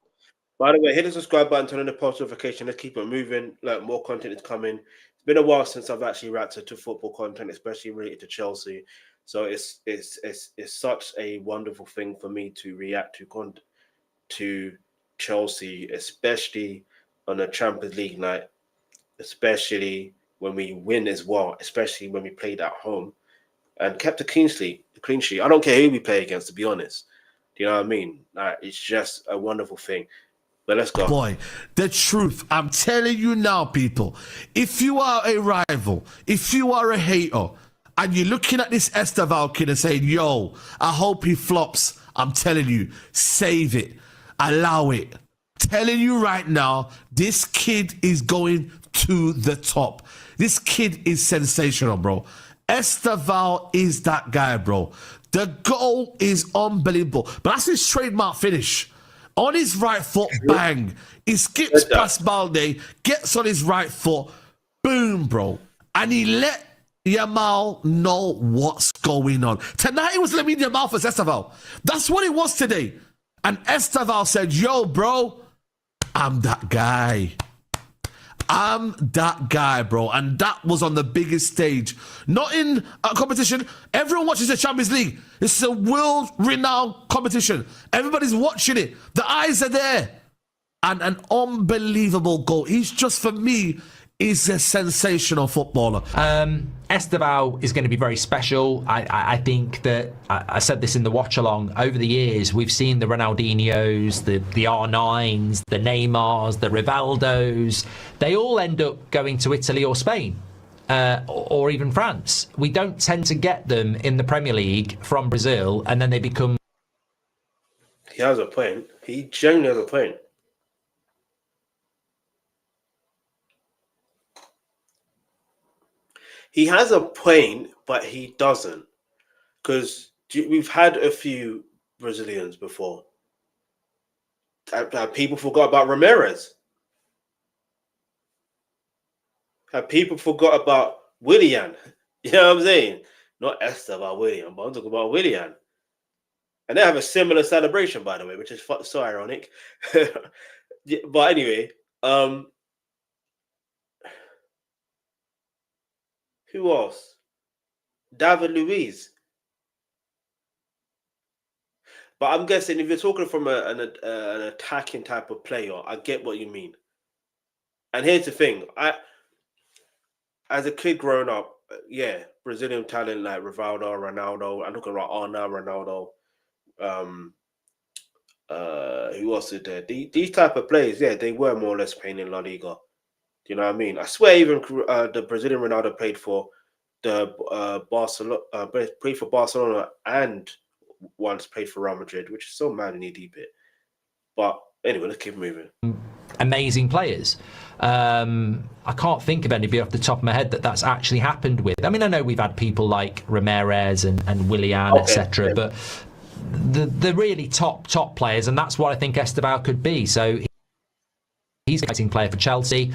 By the way, hit the subscribe button, turn on the post notification. Let's keep it moving. Like, more content is coming. It's been a while since I've actually reacted to football content, especially related to Chelsea. So it's such a wonderful thing for me to react to Chelsea, especially on a Champions League night, especially when we win as well, especially when we played at home and kept a clean sheet. I don't care who we play against, to be honest. Do you know what I mean? It's just a wonderful thing. But let's go. Boy, the truth, I'm telling you now, people, if you are a rival, if you are a hater, and you're looking at this Estevao kid and saying, yo, I hope he flops, I'm telling you, save it. Allow it. Telling you right now, this kid is going to the top. This kid is sensational, bro. Estevao is that guy, bro. The goal is unbelievable. But that's his trademark finish. On his right foot, bang. He skips past Balde, gets on his right foot, boom, bro. And he let Yamal know what's going on. Tonight it was Lamine Yamal for Estevao. That's what it was today. And Estevao said, yo, bro, I'm that guy. I'm that guy, bro. And that was on the biggest stage. Not in a competition. Everyone watches the Champions League. It's a world-renowned competition. Everybody's watching it. The eyes are there. And an unbelievable goal. He's just, for me, is a sensational footballer. Estevao is going to be very special. I think that, I said this in the watch along, over the years we've seen the Ronaldinhos, the R9s, the Neymars, the Rivaldos. They all end up going to Italy or Spain or even France. We don't tend to get them in the Premier League from Brazil, and then they become... He has a point. He genuinely has a point. He has a point, but he doesn't. Because we've had a few Brazilians before. People forgot about Ramirez. People forgot about Willian. You know what I'm saying? Not Estevao, Willian, but I'm talking about Willian. And they have a similar celebration, by the way, which is so ironic. But anyway, who else? David Luiz. But I'm guessing if you're talking from an attacking type of player, I get what you mean. And here's the thing. As a kid growing up, yeah, Brazilian talent like Rivaldo, Ronaldo, I'm looking at Arna, Ronaldo. Who else is there? These type of players, yeah, they were more or less playing in La Liga. Do you know what I mean? I swear, even the Brazilian Ronaldo played for the Barcelona and once played for Real Madrid, which is so mad in deep it. But anyway, let's keep moving. Amazing players. I can't think of anybody off the top of my head that's actually happened with. I mean, I know we've had people like Ramirez and Willian, etc., but the really top players, and that's what I think Estevao could be. So he's an exciting player for Chelsea.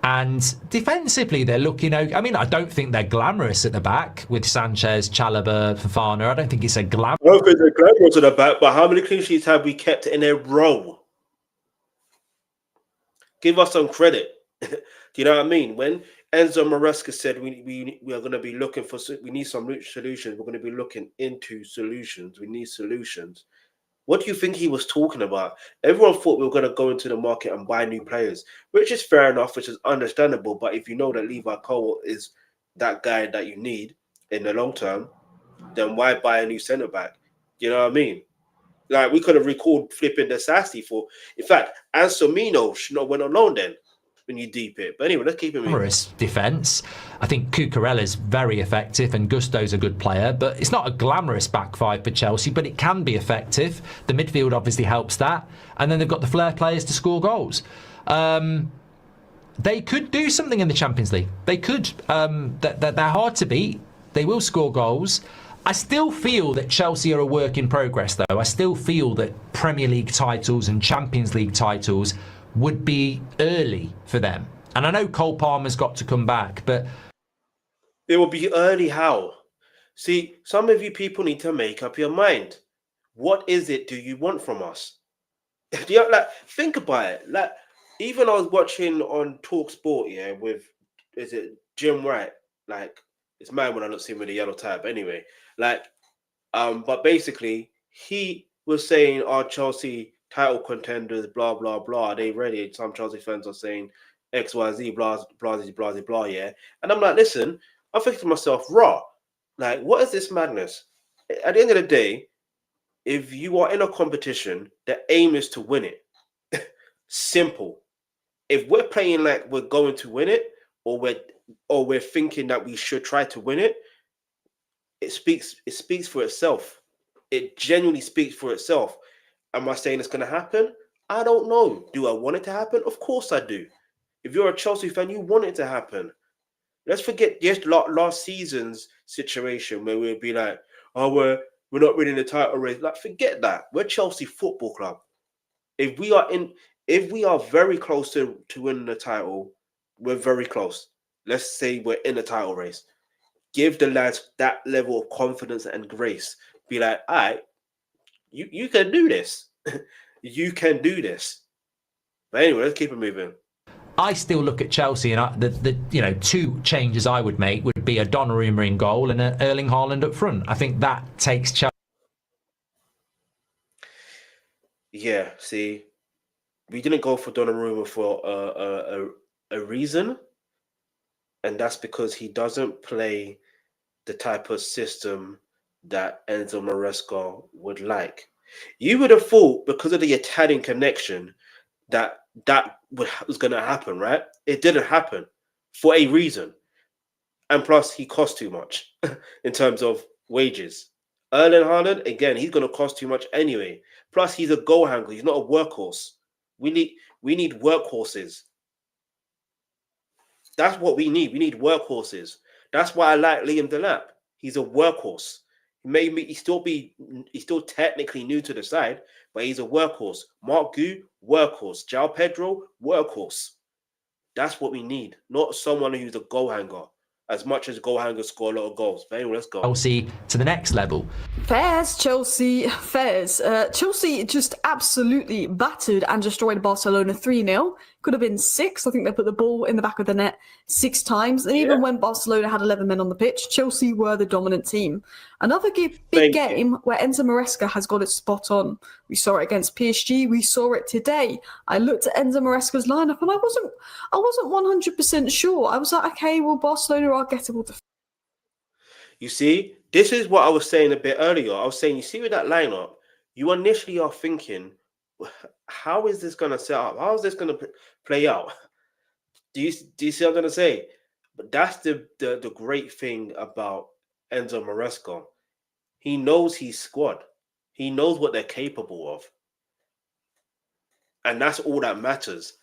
And defensively, they're looking... I mean, I don't think they're glamorous at the back with Sanchez, Chalobah, Fofana. I don't think it's a glamorous... I don't think they're glamorous at the back, but how many clean sheets have we kept in a row? Give us some credit. Do you know what I mean? When Enzo Maresca said we are going to be looking for, we need some solutions. We're going to be looking into solutions. We need solutions. What do you think he was talking about? Everyone thought we were going to go into the market and buy new players, which is fair enough, which is understandable. But if you know that Levi Cole is that guy that you need in the long term, then why buy a new centre back? You know what I mean? Like, we could have recalled flipping the Sassy for. In fact, Anselmino should not went on loan then when you deep it. But anyway, let's keep it moving. Defence. I think Cucurella's very effective and Gusto's a good player, but it's not a glamorous back five for Chelsea, but it can be effective. The midfield obviously helps that. And then they've got the flair players to score goals. They could do something in the Champions League. They could. They're hard to beat. They will score goals. I still feel that Chelsea are a work in progress, though. I still feel that Premier League titles and Champions League titles would be early for them. And I know Cole Palmer's got to come back, but... It will be early how? See, some of you people need to make up your mind. What is it do you want from us? Think about it. Like, even I was watching on Talk Sport, yeah, with, is it Jim Wright? Like, it's mad when I don't see him with a yellow tie, but anyway. Like, but basically, he was saying, our Chelsea title contenders, blah, blah, blah. Are they ready? Some Chelsea fans are saying X, Y, Z, blah, blah, blah, blah, yeah. And I'm like, listen, I'm thinking to myself, raw. Like, what is this madness? At the end of the day, if you are in a competition, the aim is to win it. Simple. If we're playing like we're going to win it, or we're thinking that we should try to win it, it speaks for itself. It genuinely speaks for itself. Am I saying it's going to happen? I don't know. Do I want it to happen? Of course I do. If you're a Chelsea fan, you want it to happen. Let's forget last season's situation where we'd be like, oh, we're not winning the title race. Like, forget that. We're Chelsea Football Club. If we are very close to winning the title, we're very close. Let's say we're in the title race. Give the lads that level of confidence and grace. Be like, all right, you can do this. You can do this. But anyway, let's keep it moving. I still look at Chelsea, and the two changes I would make would be a Donnarumma in goal and an Erling Haaland up front. I think that takes Chelsea. Yeah, see, we didn't go for Donnarumma for a reason, and that's because he doesn't play the type of system that Enzo Maresca would like. You would have thought, because of the Italian connection, that was going to happen, right? It didn't happen for a reason. And plus, he cost too much in terms of wages. Erling Haaland, again, he's going to cost too much anyway. Plus, he's a goal handler. He's not a workhorse. We need workhorses. That's what we need. We need workhorses. That's why I like Liam Delap. He's a workhorse. He's still technically new to the side, but he's a workhorse. Mark Gu, workhorse. João Pedro, workhorse. That's what we need. Not someone who's a goal hanger. As much as goal hangers score a lot of goals. But anyway, let's go. Chelsea to the next level. Fairs, Chelsea, fairs. Chelsea just absolutely battered and destroyed Barcelona 3-0. Could have been 6. I think they put the ball in the back of the net 6 times. And even when Barcelona had 11 men on the pitch, Chelsea were the dominant team. Another big game where Enzo Maresca has got it spot on. We saw it against PSG. We saw it today. I looked at Enzo Maresca's lineup and I wasn't 100% sure. I was like, okay, well, Barcelona are gettable. You see, this is what I was saying a bit earlier. I was saying, you see with that lineup, you initially are thinking, how is this going to set up? How is this going to play out? Do you see what I'm going to say? But that's the great thing about Enzo Maresca. He knows his squad. He knows what they're capable of. And that's all that matters.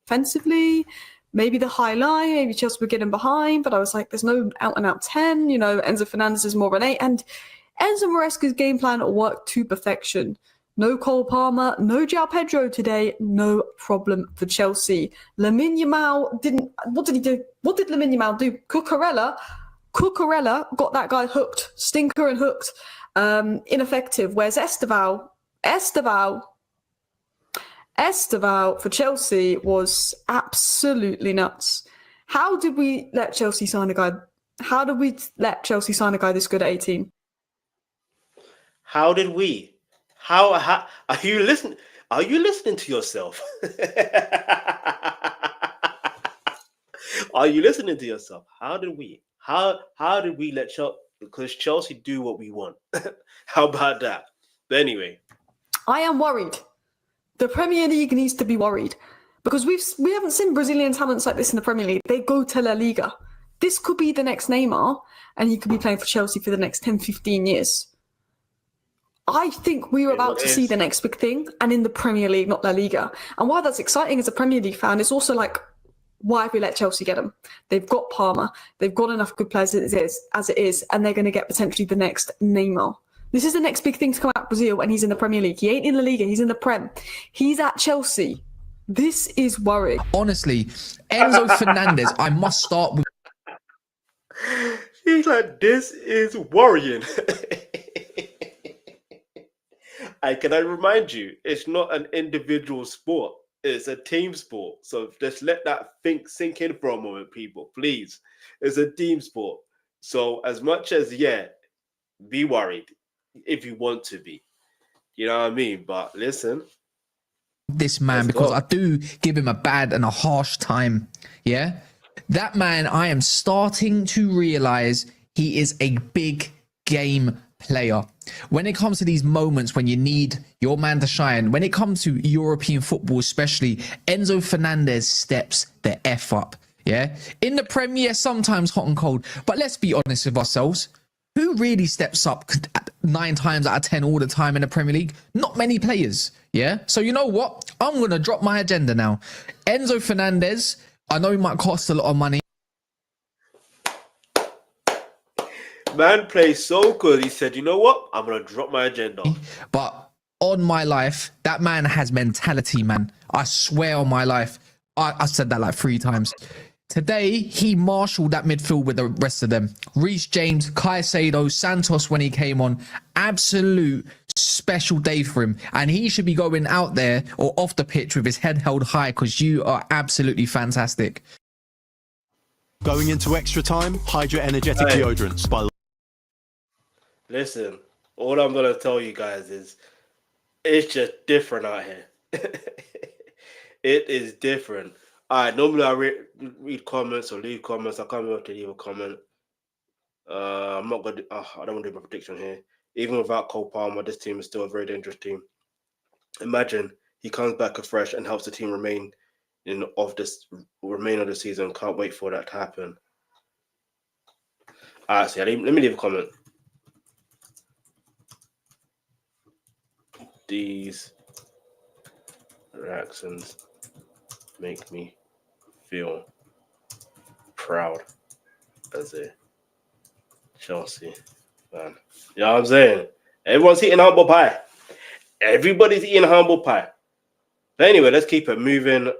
Offensively, maybe the high line, maybe Chelsea were getting behind, but I was like, there's no out-and-out 10. You know, Enzo Fernandez is more of an 8. And Enzo Maresca's game plan worked to perfection. No Cole Palmer, no João Pedro today, no problem for Chelsea. Lamine Yamal didn't... What did he do? What did Lamine Yamal do? Cucurella got that guy hooked. Stinker and hooked. Ineffective. Whereas Estevao for Chelsea was absolutely nuts. How did we let Chelsea sign a guy? How did we let Chelsea sign a guy this good at 18? How did we? How are you listening? Are you listening to yourself? Are you listening to yourself? How did we? How did we let Chelsea? Because Chelsea do what we want. How about that? But anyway, I am worried. The Premier League needs to be worried because we haven't seen Brazilian talents like this in the Premier League. They go to La Liga. This could be the next Neymar, and he could be playing for Chelsea for the next 10, 15 years. I think we're about to see the next big thing, and in the Premier League, not La Liga. And why that's exciting as a Premier League fan, it's also like, why have we let Chelsea get him? They've got Palmer. They've got enough good players as it is, and they're going to get potentially the next Neymar. This is the next big thing to come out of Brazil, and he's in the Premier League. He ain't in La Liga. He's in the Prem. He's at Chelsea. This is worrying. Honestly, Enzo Fernandez, I must start with. He's like, this is worrying. Can I remind you, it's not an individual sport. It's a team sport. So just let that sink in for a moment, people, please. It's a team sport. So as much as, be worried if you want to be. You know what I mean? But listen. This man, because I do give him a bad and a harsh time. Yeah? That man, I am starting to realize he is a big game player. When it comes to these moments when you need your man to shine, when it comes to European football especially, Enzo Fernandez steps the F up. Yeah? In the Premier, sometimes hot and cold. But let's be honest with ourselves. Who really steps up 9 times out of 10 all the time in the Premier League? Not many players. Yeah? So you know what? I'm going to drop my agenda now. Enzo Fernandez, I know he might cost a lot of money. Man plays so good. He said, you know what? I'm going to drop my agenda. But on my life, that man has mentality, man. I swear on my life. I said that like 3 times. Today, he marshaled that midfield with the rest of them. Reece James, Caicedo, Santos when he came on. Absolute special day for him. And he should be going out there or off the pitch with his head held high because you are absolutely fantastic. Going into extra time, Hydra Energetic Deodorants by... Listen, all I'm going to tell you guys is it's just different out here. It is different. All right, normally I read comments or leave comments. I can't remember to leave a comment. I'm not going to... I don't want to do my prediction here. Even without Cole Palmer, this team is still a very dangerous team. Imagine he comes back afresh and helps the team remain of the season. Can't wait for that to happen. All right, so let me leave a comment. These reactions make me feel proud as a Chelsea fan. You know what I'm saying? Everyone's eating humble pie. Everybody's eating humble pie. But anyway, let's keep it moving.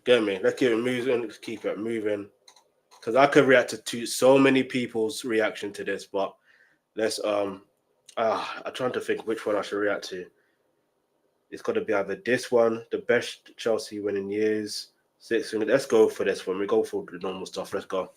Get me? Let's keep it moving. Let's keep it moving. Because I could react to so many people's reaction to this, but let's I'm trying to think which one I should react to. It's got to be either this one, the best Chelsea win in years. 6. Let's go for this one. We go for the normal stuff. Let's go.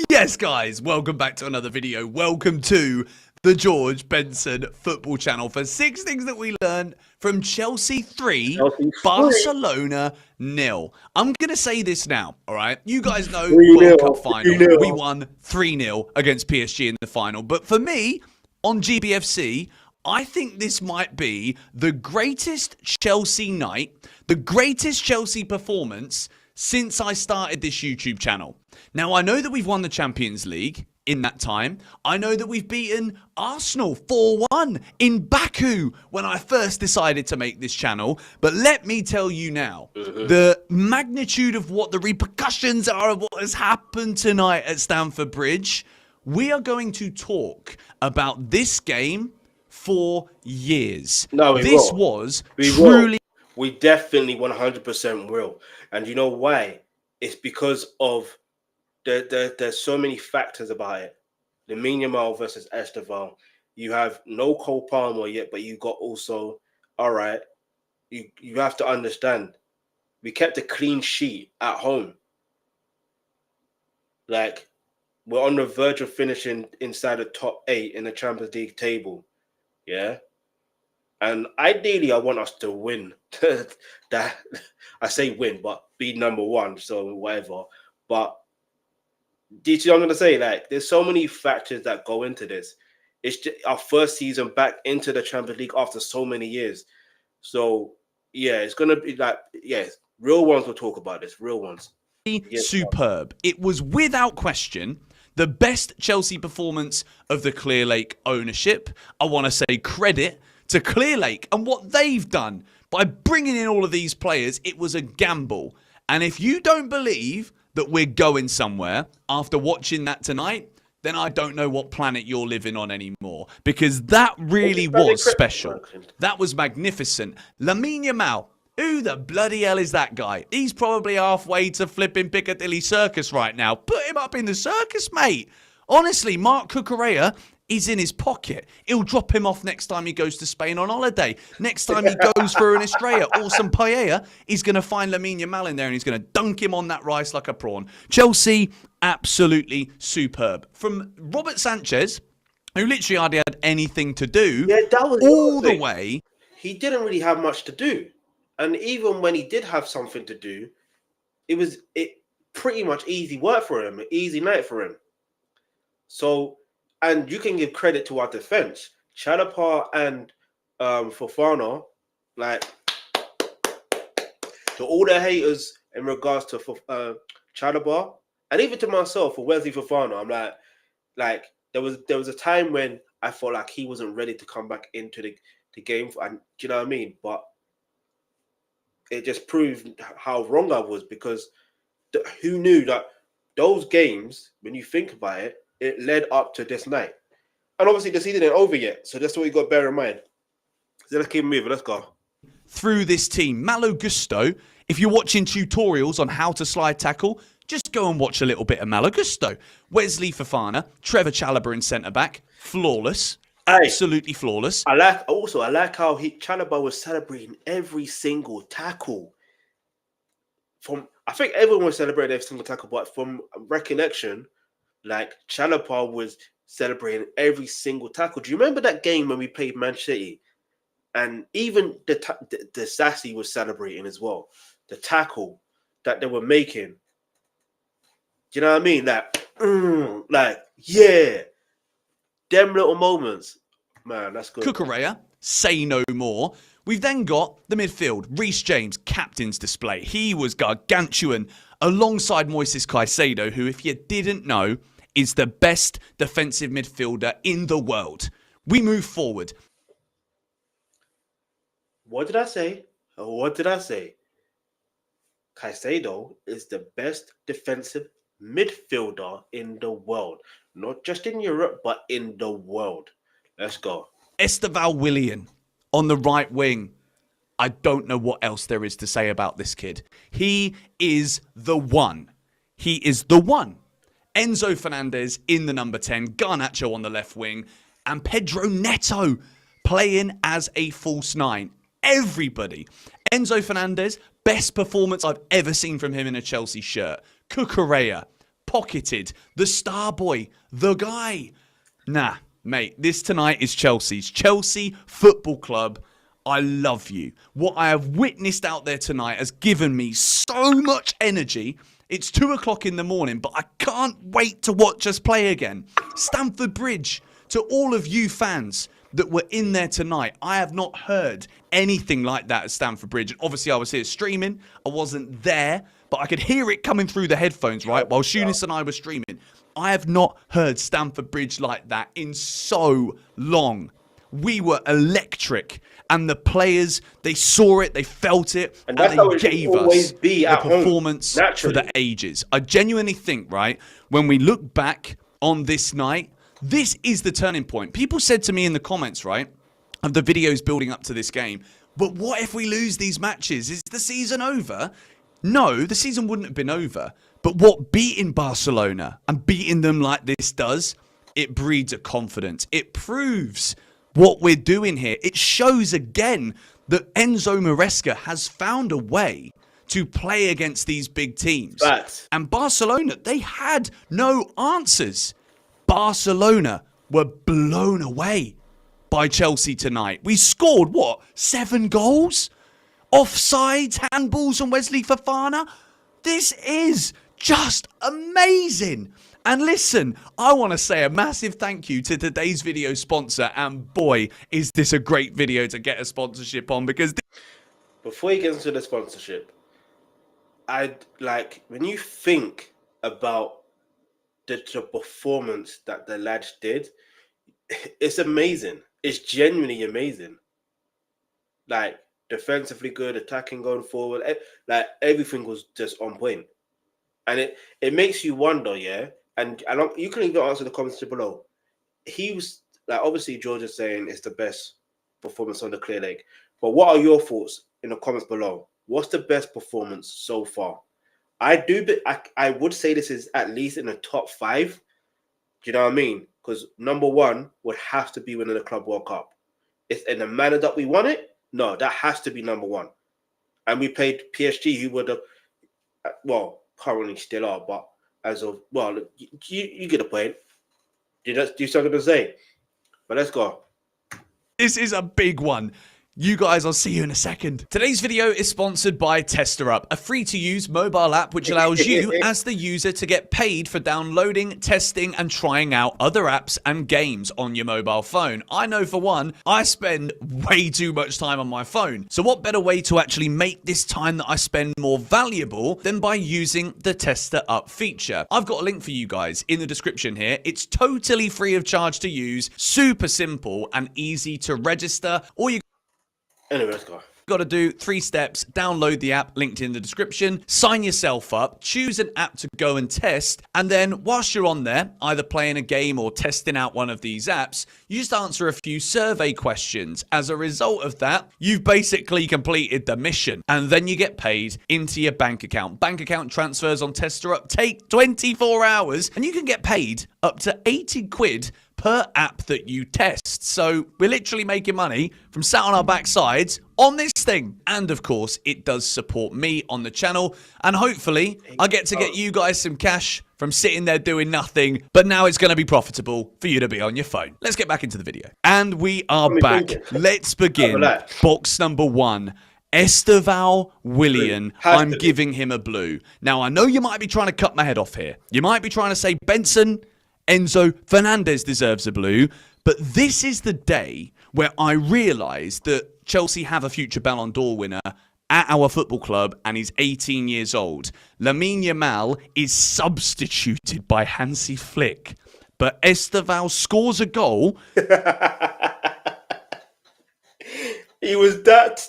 Yes, guys, welcome back to another video. Welcome to the George Benson Football Channel for 6 things that we learned from Chelsea 3, Barcelona 0. I'm going to say this now, all right? You guys know World Cup final. We won 3-0 against PSG in the final. But for me, on GBFC, I think this might be the greatest Chelsea night, the greatest Chelsea performance since I started this YouTube channel. Now, I know that we've won the Champions League in that time. I know that we've beaten Arsenal 4-1 in Baku when I first decided to make this channel. But let me tell you now, the magnitude of what the repercussions are of what has happened tonight at Stamford Bridge, we are going to talk about this game for years. No, we this will. Was truly... We definitely 100% will. And you know why? It's because of there's so many factors about it. Lamine Yamal versus Estevão. You have no Cole Palmer yet, but you got also, all right, you have to understand, we kept a clean sheet at home. Like, we're on the verge of finishing inside the top 8 in the Champions League table. Yeah? And ideally, I want us to win. That I say win, but be number 1, so whatever. But do you see what I'm going to say? Like, there's so many factors that go into this. It's just our first season back into the Champions League after so many years. So, yeah, it's going to be like, yes, real ones will talk about this. Real ones. Superb. It was without question the best Chelsea performance of the Clear Lake ownership. I want to say credit to Clear Lake and what they've done by bringing in all of these players. It was a gamble. And if you don't believe that we're going somewhere after watching that tonight, then I don't know what planet you're living on anymore, because that really was special. That was magnificent. Lamine Yamal, who the bloody hell is that guy? He's probably halfway to flipping Piccadilly Circus right now. Put him up in the circus, mate. Honestly, Mark Cucurella is in his pocket. He'll drop him off next time he goes to Spain on holiday. Next time he goes for an Estrella or some paella, he's going to find Lamine Yamal in there and he's going to dunk him on that rice like a prawn. Chelsea, absolutely superb. From Robert Sanchez, who literally hardly had anything to do, that was all the way. He didn't really have much to do. And even when he did have something to do, it pretty much easy work for him, an easy night for him. So, and you can give credit to our defense. Chalobah and Fofana, like, to all the haters in regards to Chalobah, and even to myself for Wesley Fofana, I'm like there was a time when I felt like he wasn't ready to come back into the game, and do you know what I mean? But it just proved how wrong I was, because who knew that those games, when you think about it, it led up to this night. And obviously the season ain't over yet, so that's what you got to bear in mind. So let's keep moving, let's go. Through this team, Malo Gusto, if you're watching tutorials on how to slide tackle, just go and watch a little bit of Malo Gusto. Wesley Fofana, Trevor Chalobah in centre-back, flawless. Absolutely flawless. I like how Chalobah was celebrating every single tackle. I think everyone was celebrating every single tackle, but from recollection, like, Chalobah was celebrating every single tackle. Do you remember that game when we played Man City? And even the Sassy was celebrating as well. The tackle that they were making. Do you know what I mean? Like, yeah. Them little moments. Man, that's good. Cucurella, say no more. We've then got the midfield. Reece James, captain's display. He was gargantuan alongside Moises Caicedo, who, if you didn't know, is the best defensive midfielder in the world. We move forward. What did I say? Caicedo is the best defensive midfielder in the world. Not just in Europe, but in the world. Let's go. Estevao Willian on the right wing. I don't know what else there is to say about this kid. He is the one. He is the one. Enzo Fernandez in the number 10, Garnacho on the left wing, and Pedro Neto playing as a false 9. Everybody. Enzo Fernandez, best performance I've ever seen from him in a Chelsea shirt. Cucurella, pocketed, the star boy, the guy. Nah, mate, this tonight is Chelsea's. Chelsea Football Club, I love you. What I have witnessed out there tonight has given me so much energy. It's 2 o'clock in the morning, but I can't wait to watch us play again. Stamford Bridge, to all of you fans that were in there tonight, I have not heard anything like that at Stamford Bridge. And obviously, I was here streaming. I wasn't there, but I could hear it coming through the headphones, right, while Shunis and I were streaming. I have not heard Stamford Bridge like that in so long. We were electric. And the players, they saw it, they felt it, and they gave us the performance for the ages. I genuinely think, right, when we look back on this night, this is the turning point. People said to me in the comments, right, of the videos building up to this game, but what if we lose these matches? Is the season over? no, the season wouldn't have been over. But what beating Barcelona and beating them like this does, it breeds a confidence. It proves what we're doing here. It shows again that Enzo Maresca has found a way to play against these big teams. Facts. And Barcelona, they had no answers. Barcelona were blown away by Chelsea tonight. We scored, 7 goals? Offsides, handballs, and Wesley Fofana. This is just amazing. And listen, I want to say a massive thank you to today's video sponsor. And boy, is this a great video to get a sponsorship on, because before he gets into the sponsorship, I'd like, when you think about the performance that the lads did, it's amazing. It's genuinely amazing. Like, defensively good, attacking, going forward, like everything was just on point. And it makes you wonder, yeah. And you can even answer the comments below. He was like, obviously George is saying it's the best performance on the clear leg. But what are your thoughts in the comments below? What's the best performance so far? I would say this is at least in the top 5. Do you know what I mean? Because number 1 would have to be winning the Club World Cup. It's in the manner that we won it. No, that has to be number 1. And we played PSG, who would have, well, currently still are, but as of, well, you get the point. Do you something to say? But let's go. this is a big one. You guys, I'll see you in a second. Today's video is sponsored by TesterUp, a free-to-use mobile app which allows you as the user to get paid for downloading, testing, and trying out other apps and games on your mobile phone. I know for one, I spend way too much time on my phone. So what better way to actually make this time that I spend more valuable than by using the TesterUp feature? I've got a link for you guys in the description here. It's totally free of charge to use, super simple and easy to register. Anyway, let's go. Got to do 3 steps. Download the app linked in the description, sign yourself up, choose an app to go and test, and then whilst you're on there, either playing a game or testing out one of these apps, you just answer a few survey questions. As a result of that, you've basically completed the mission, and then you get paid into your bank account. Bank account transfers on TesterUp take 24 hours, and you can get paid up to 80 quid per app that you test. So we're literally making money from sat on our backsides on this thing. And of course, it does support me on the channel. And hopefully, I get to get you guys some cash from sitting there doing nothing. But now it's going to be profitable for you to be on your phone. Let's get back into the video. And we are back. Let's begin. Box number 1. Estevao Willian, I'm giving him a blue. Now, I know you might be trying to cut my head off here. You might be trying to say, Benson, Enzo Fernandez deserves a blue, but this is the day where I realised that Chelsea have a future Ballon d'Or winner at our football club, and he's 18 years old. Lamine Yamal is substituted by Hansi Flick, but Estevao scores a goal. He was that...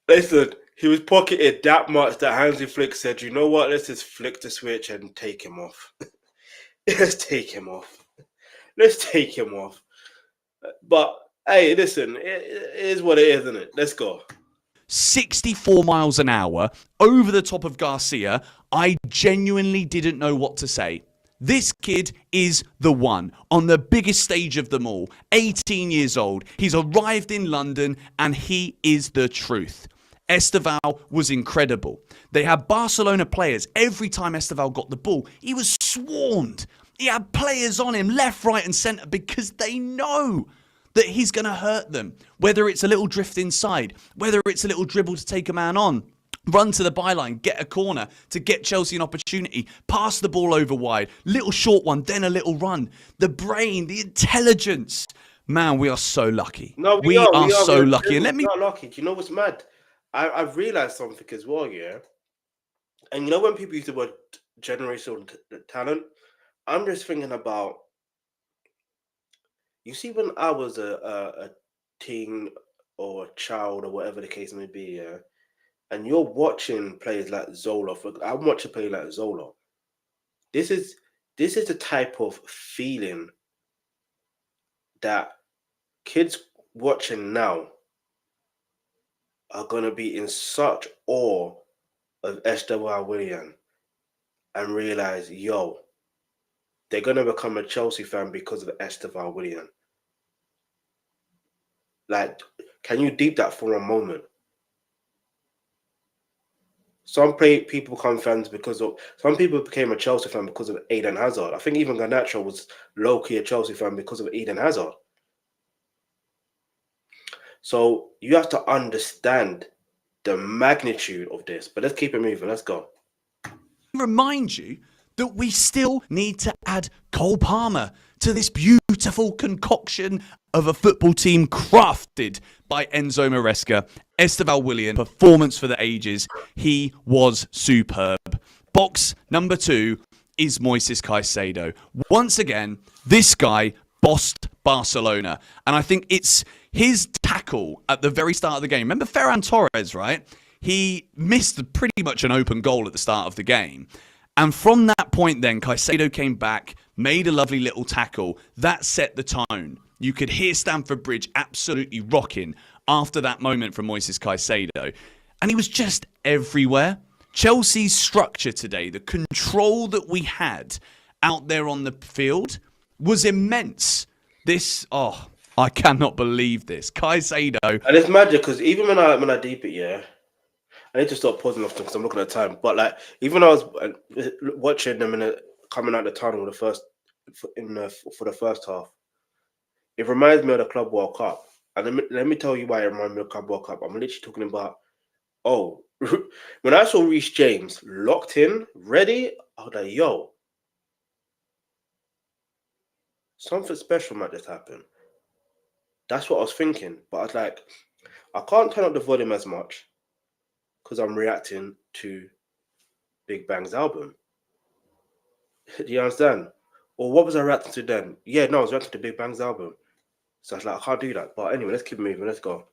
Listen, he was pocketed that much that Hansi Flick said, you know what, let's just flick the switch and take him off. Let's take him off. Let's take him off. But, hey, listen, it is what it is, isn't it? Let's go. 64 miles an hour over the top of Garcia. I genuinely didn't know what to say. This kid is the one on the biggest stage of them all. 18 years old. He's arrived in London and he is the truth. Estevao was incredible. They had Barcelona players. Every time Estevao got the ball, he was swarmed. He had players on him left, right and centre because they know that he's going to hurt them. Whether it's a little drift inside, whether it's a little dribble to take a man on, run to the byline, get a corner to get Chelsea an opportunity, pass the ball over wide, little short one, then a little run. The brain, the intelligence. Man, we are so lucky. No, we are so lucky. And let me... Not lucky. Do you know what's mad? I've realised something as well, yeah? And you know when people use the word generational talent, I'm just thinking about, you see when I was a teen or a child or whatever the case may be, yeah? And you're watching players like Zola. I'm watching a player like Zola. This is the type of feeling that kids watching now are going to be in such awe of Estevão and realize, yo, they're going to become a Chelsea fan because of Estevão. Like, can you deep that for a moment? Some people become fans because of... Some people became a Chelsea fan because of Eden Hazard. I think even Garnacho was low-key a Chelsea fan because of Eden Hazard. So you have to understand the magnitude of this. But let's keep it moving. Let's go. Remind you that we still need to add Cole Palmer to this beautiful concoction of a football team crafted by Enzo Maresca. Estevão Willian, performance for the ages. He was superb. Box number 2 is Moises Caicedo. Once again, this guy bossed Barcelona. And I think it's his tackle at the very start of the game. Remember Ferran Torres, right? He missed pretty much an open goal at the start of the game. And from that point then, Caicedo came back, made a lovely little tackle. That set the tone. You could hear Stamford Bridge absolutely rocking after that moment from Moises Caicedo. And he was just everywhere. Chelsea's structure today, the control that we had out there on the field was immense. I cannot believe this. Caicedo. And it's magic because even when I deep it, yeah, I need to stop pausing often because I'm looking at time. But like, even when I was watching them coming out the tunnel for the first half, it reminds me of the Club World Cup. And let me tell you why it reminds me of the Club World Cup. I'm literally talking about, when I saw Reece James locked in, ready, I was like, yo, something special might just happen. That's what I was thinking. But I was like, I can't turn up the volume as much because I'm reacting to Big Bang's album. Do you understand? Or what was I reacting to then? Yeah, no, I was reacting to Big Bang's album. So I was like, I can't do that. But anyway, let's keep moving. Let's go.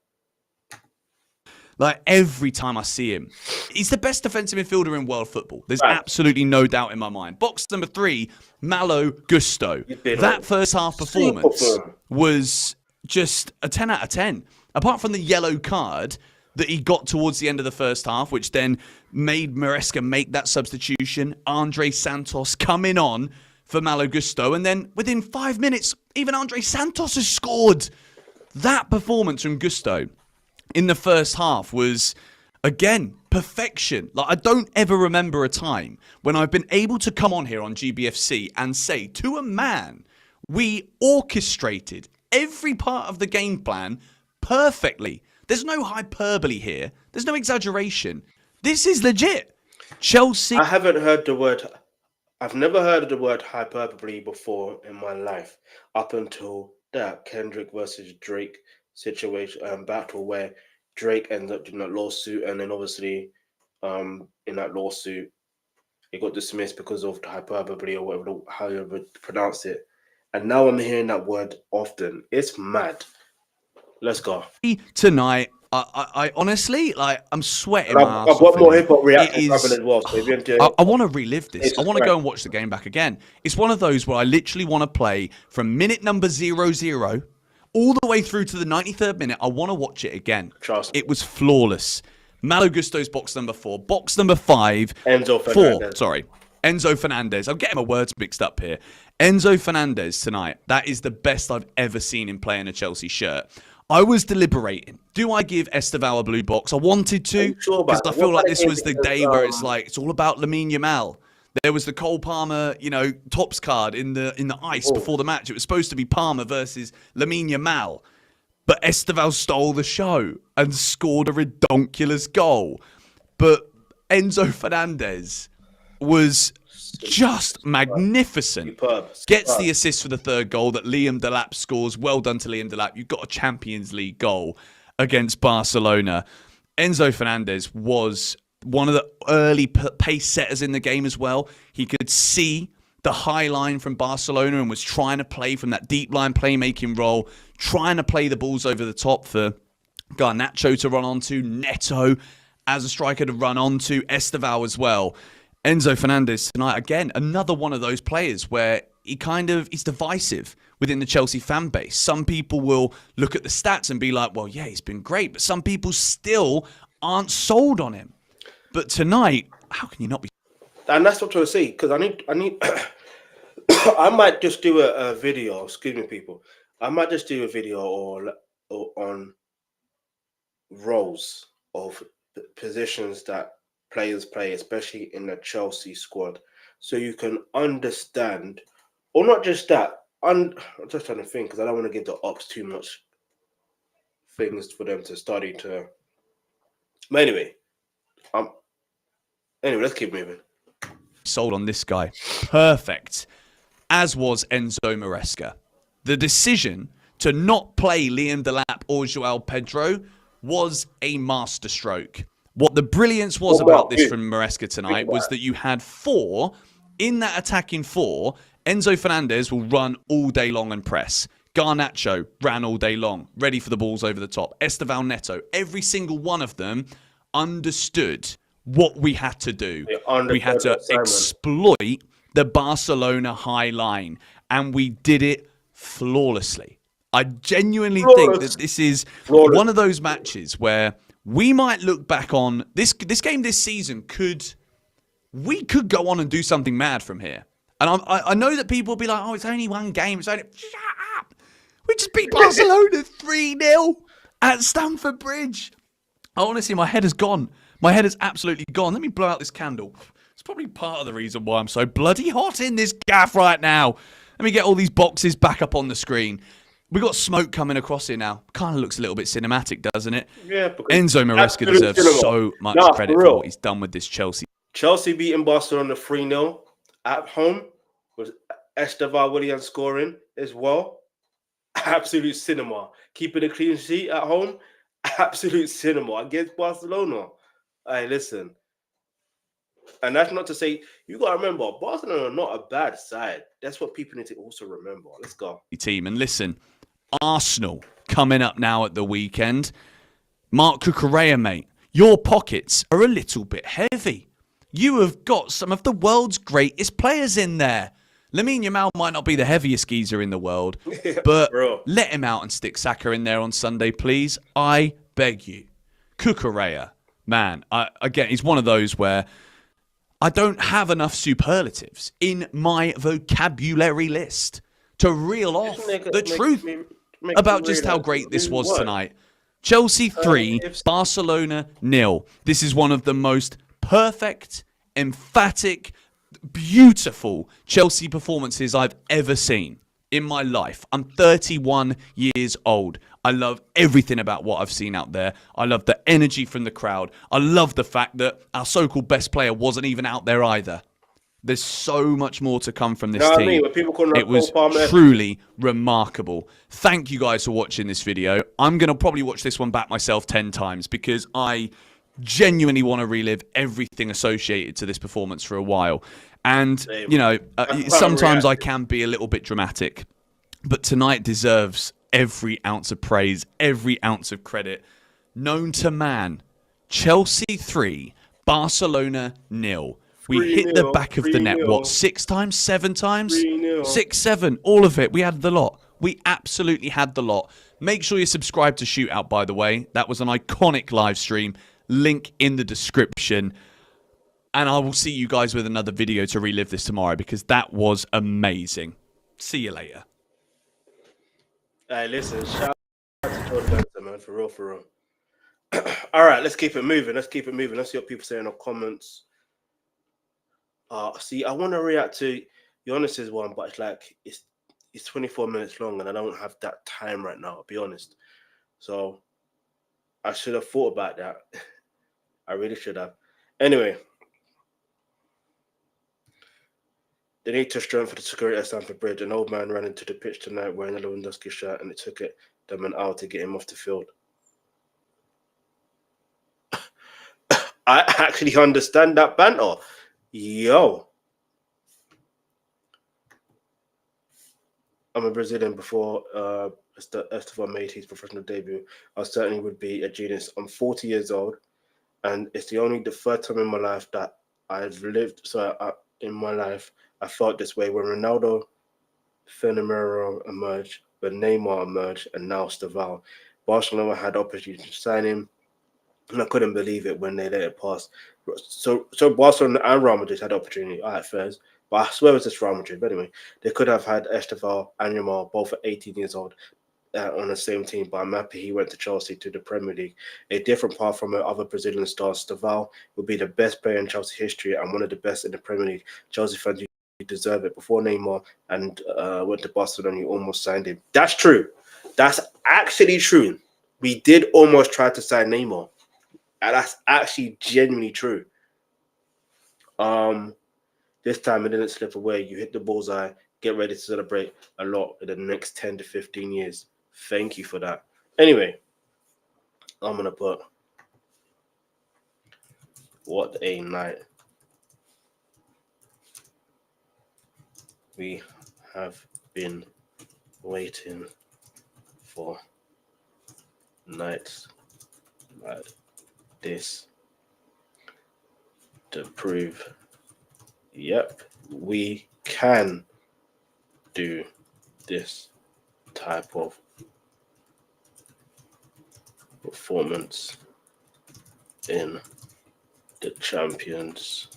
Like, every time I see him, he's the best defensive midfielder in world football. There's absolutely no doubt in my mind. Box number 3, Malo Gusto. That first half performance was just a 10 out of 10. Apart from the yellow card that he got towards the end of the first half, which then made Maresca make that substitution. Andre Santos coming on for Malo Gusto. And then within 5 minutes, even Andre Santos has scored. That performance from Gusto in the first half was, again, perfection. Like, I don't ever remember a time when I've been able to come on here on GBFC and say to a man, we orchestrated every part of the game plan perfectly. There's no hyperbole here. There's no exaggeration. This is legit. Chelsea. I've never heard the word hyperbole before in my life up until that Kendrick versus Drake situation battle where Drake ends up doing that lawsuit, and then obviously in that lawsuit it got dismissed because of the hyperbole or whatever, however you pronounce it. And now I'm hearing that word often. It's mad. Let's go. Tonight, I honestly, like, I'm sweating my ass off. I've got more hip-hop reactions as well. So I want to relive this. I want to go and watch the game back again. It's one of those where I literally want to play from minute number 00 all the way through to the 93rd minute. I want to watch it again. Trust. It was flawless. Malo Gusto's box number 4. Box number 5. Enzo Fernandez. Enzo Fernandez. I'm getting my words mixed up here. Enzo Fernandez tonight. That is the best I've ever seen him play in a Chelsea shirt. I was deliberating. Do I give Estevao a blue box? I wanted to, because I feel like this was the day where it's like, it's all about Lamine Yamal. There was the Cole Palmer, tops card in the ice before the match. It was supposed to be Palmer versus Lamine Yamal. But Estevao stole the show and scored a redonkulous goal. But Enzo Fernandez was just magnificent. Gets the assist for the third goal that Liam Delap scores. Well done to Liam Delap. You've got a Champions League goal against Barcelona. Enzo Fernandez was one of the early pace setters in the game as well. He could see the high line from Barcelona and was trying to play from that deep line playmaking role, trying to play the balls over the top for Garnacho to run onto, Neto as a striker to run onto, Estevao as well. Enzo Fernandez tonight, again, another one of those players where he's divisive within the Chelsea fan base. Some people will look at the stats and be like, well, yeah, he's been great. But some people still aren't sold on him. But tonight, how can you not be? And that's what I'm trying to say, because I need I might just do a video, excuse me, people. I might just do a video or on roles of positions that players play, especially in the Chelsea squad, so you can understand, or not just that. I'm just trying to think, because I don't want to give the ops too much things for them to study to. But anyway, let's keep moving. Sold on this guy. Perfect. As was Enzo Maresca. The decision to not play Liam Delap or Joao Pedro was a masterstroke. What the brilliance was about this from Maresca tonight was that you had four, in that attacking four, Enzo Fernandez will run all day long and press. Garnacho ran all day long, ready for the balls over the top. Estevão, Neto, every single one of them understood what we had to do. We had to exploit the Barcelona high line, and we did it flawlessly. I genuinely think that this is one of those matches where we might look back on this game this season. We could go on and do something mad from here. And I know that people will be like, oh, it's only one game. Shut up. We just beat Barcelona 3-0 at Stamford Bridge. Honestly, my head has gone. My head is absolutely gone. Let me blow out this candle. It's probably part of the reason why I'm so bloody hot in this gaff right now. Let me get all these boxes back up on the screen. We got smoke coming across here now. Kind of looks a little bit cinematic, doesn't it? Yeah. Enzo Maresca deserves so much credit for what he's done with this Chelsea. Chelsea beating Barcelona 3-0 at home with Estevao Willian scoring as well. Absolute cinema. Keeping a clean sheet at home. Absolute cinema against Barcelona. Hey, listen. And that's not to say, you got to remember, Barcelona are not a bad side. That's what people need to also remember. Let's go. Team. And listen, Arsenal coming up now at the weekend. Mark Cucurella, mate, your pockets are a little bit heavy. You have got some of the world's greatest players in there. Lamine Yamal might not be the heaviest geezer in the world, but let him out and stick Saka in there on Sunday, please. I beg you. Cucurella, man, again, he's one of those where I don't have enough superlatives in my vocabulary list to reel off the truth about just how great this was tonight. Chelsea 3, Barcelona 0. This is one of the most perfect, emphatic, beautiful Chelsea performances I've ever seen in my life. I'm 31 years old. I love everything about what I've seen out there. I love the energy from the crowd. I love the fact that our so-called best player wasn't even out there either. There's so much more to come from this team. It was truly remarkable. Thank you guys for watching this video. I'm going to probably watch this one back myself 10 times because I genuinely want to relive everything associated to this performance for a while. And, you know, sometimes I can be a little bit dramatic, but tonight deserves every ounce of praise, every ounce of credit. Known to man, Chelsea 3, Barcelona 0. We hit the back of the net, what, 6 times, 7 times? 6, 7, all of it. We had the lot. We absolutely had the lot. Make sure you subscribe to Shootout, by the way. That was an iconic live stream. Link in the description. And I will see you guys with another video to relive this tomorrow because that was amazing. See you later. Hey, listen, shout out to George Benson, man, for real. All right, let's keep it moving. Let's see what people say in the comments. See, I want to react to Giannis's one, but it's like it's 24 minutes long, and I don't have that time right now. I'll be honest. So I should have thought about that. I really should have. Anyway, they need to strengthen the security at Stamford Bridge. An old man ran into the pitch tonight wearing a Lewandowski shirt, and it took them an hour to get him off the field. I actually understand that banter. Yo. I'm a Brazilian before Estevão made his professional debut. I certainly would be a genius. I'm 40 years old, and it's the third time in my life that I've lived. In my life, I felt this way when Ronaldo, Fernandez emerged, when Neymar emerged, and now Estevão. Barcelona had opportunity to sign him, And I couldn't believe it when they let it pass. So Barcelona and Real Madrid had the opportunity. All right, first. But I swear it was just Real Madrid. But anyway, they could have had Estevao and Yamal both at 18 years old on the same team. But I'm happy he went to Chelsea, to the Premier League. A different path from other Brazilian stars. Estevao will be the best player in Chelsea history and one of the best in the Premier League. Chelsea fans, you deserve it. Before Neymar and went to Barcelona, you almost signed him. That's true. That's actually true. We did almost try to sign Neymar. And that's actually genuinely true. This time it didn't slip away. You hit the bullseye. Get ready to celebrate a lot in the next 10 to 15 years. Thank you for that. Anyway, I'm going to put what a night we have been waiting for. Nights like this to prove, yep, we can do this type of performance in the Champions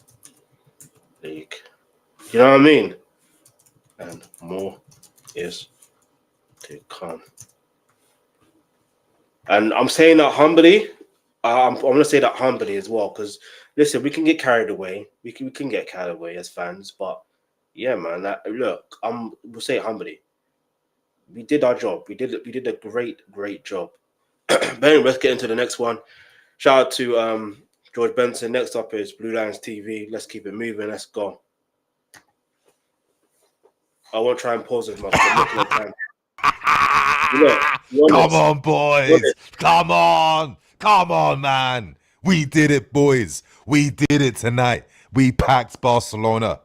League. You know what I mean? And more is to come. And I'm saying that humbly. I'm going to say that humbly as well, because listen, we can get carried away. We can get carried away as fans, but yeah, man. Look, we'll say it humbly. We did our job. We did a great job. But anyway, let's get into the next one. Shout out to George Benson. Next up is Blue Lions TV. Let's keep it moving. Let's go. I won't try and pause as much. I'm looking at time. Come on, boys. Come on, man. We did it, boys. We did it tonight. We packed Barcelona.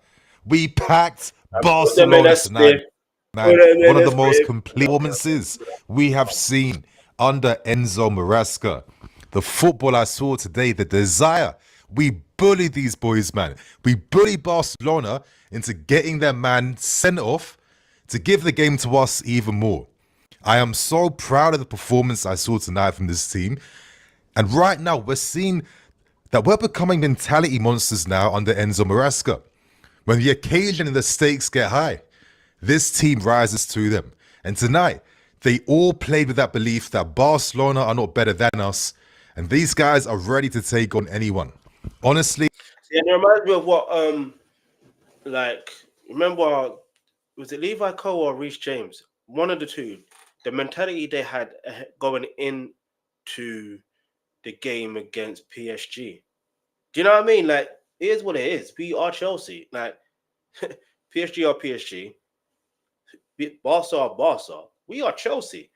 We packed Barcelona tonight. Man, one of the most complete performances we have seen under Enzo Maresca. The football I saw today, the desire. We bullied these boys, man. We bullied Barcelona into getting their man sent off to give the game to us even more. I am so proud of the performance I saw tonight from this team. And right now, we're seeing that we're becoming mentality monsters now under Enzo Maresca. When the occasion and the stakes get high, this team rises to them. And tonight, they all played with that belief that Barcelona are not better than us. And these guys are ready to take on anyone. Honestly. Yeah, it reminds me of what, remember, was it Levi Cole or Reece James? One of the two. The mentality they had going into the game against PSG. Do you know what I mean? Like, it is what it is. We are Chelsea. Like, PSG are PSG. Barca are Barca. We are Chelsea.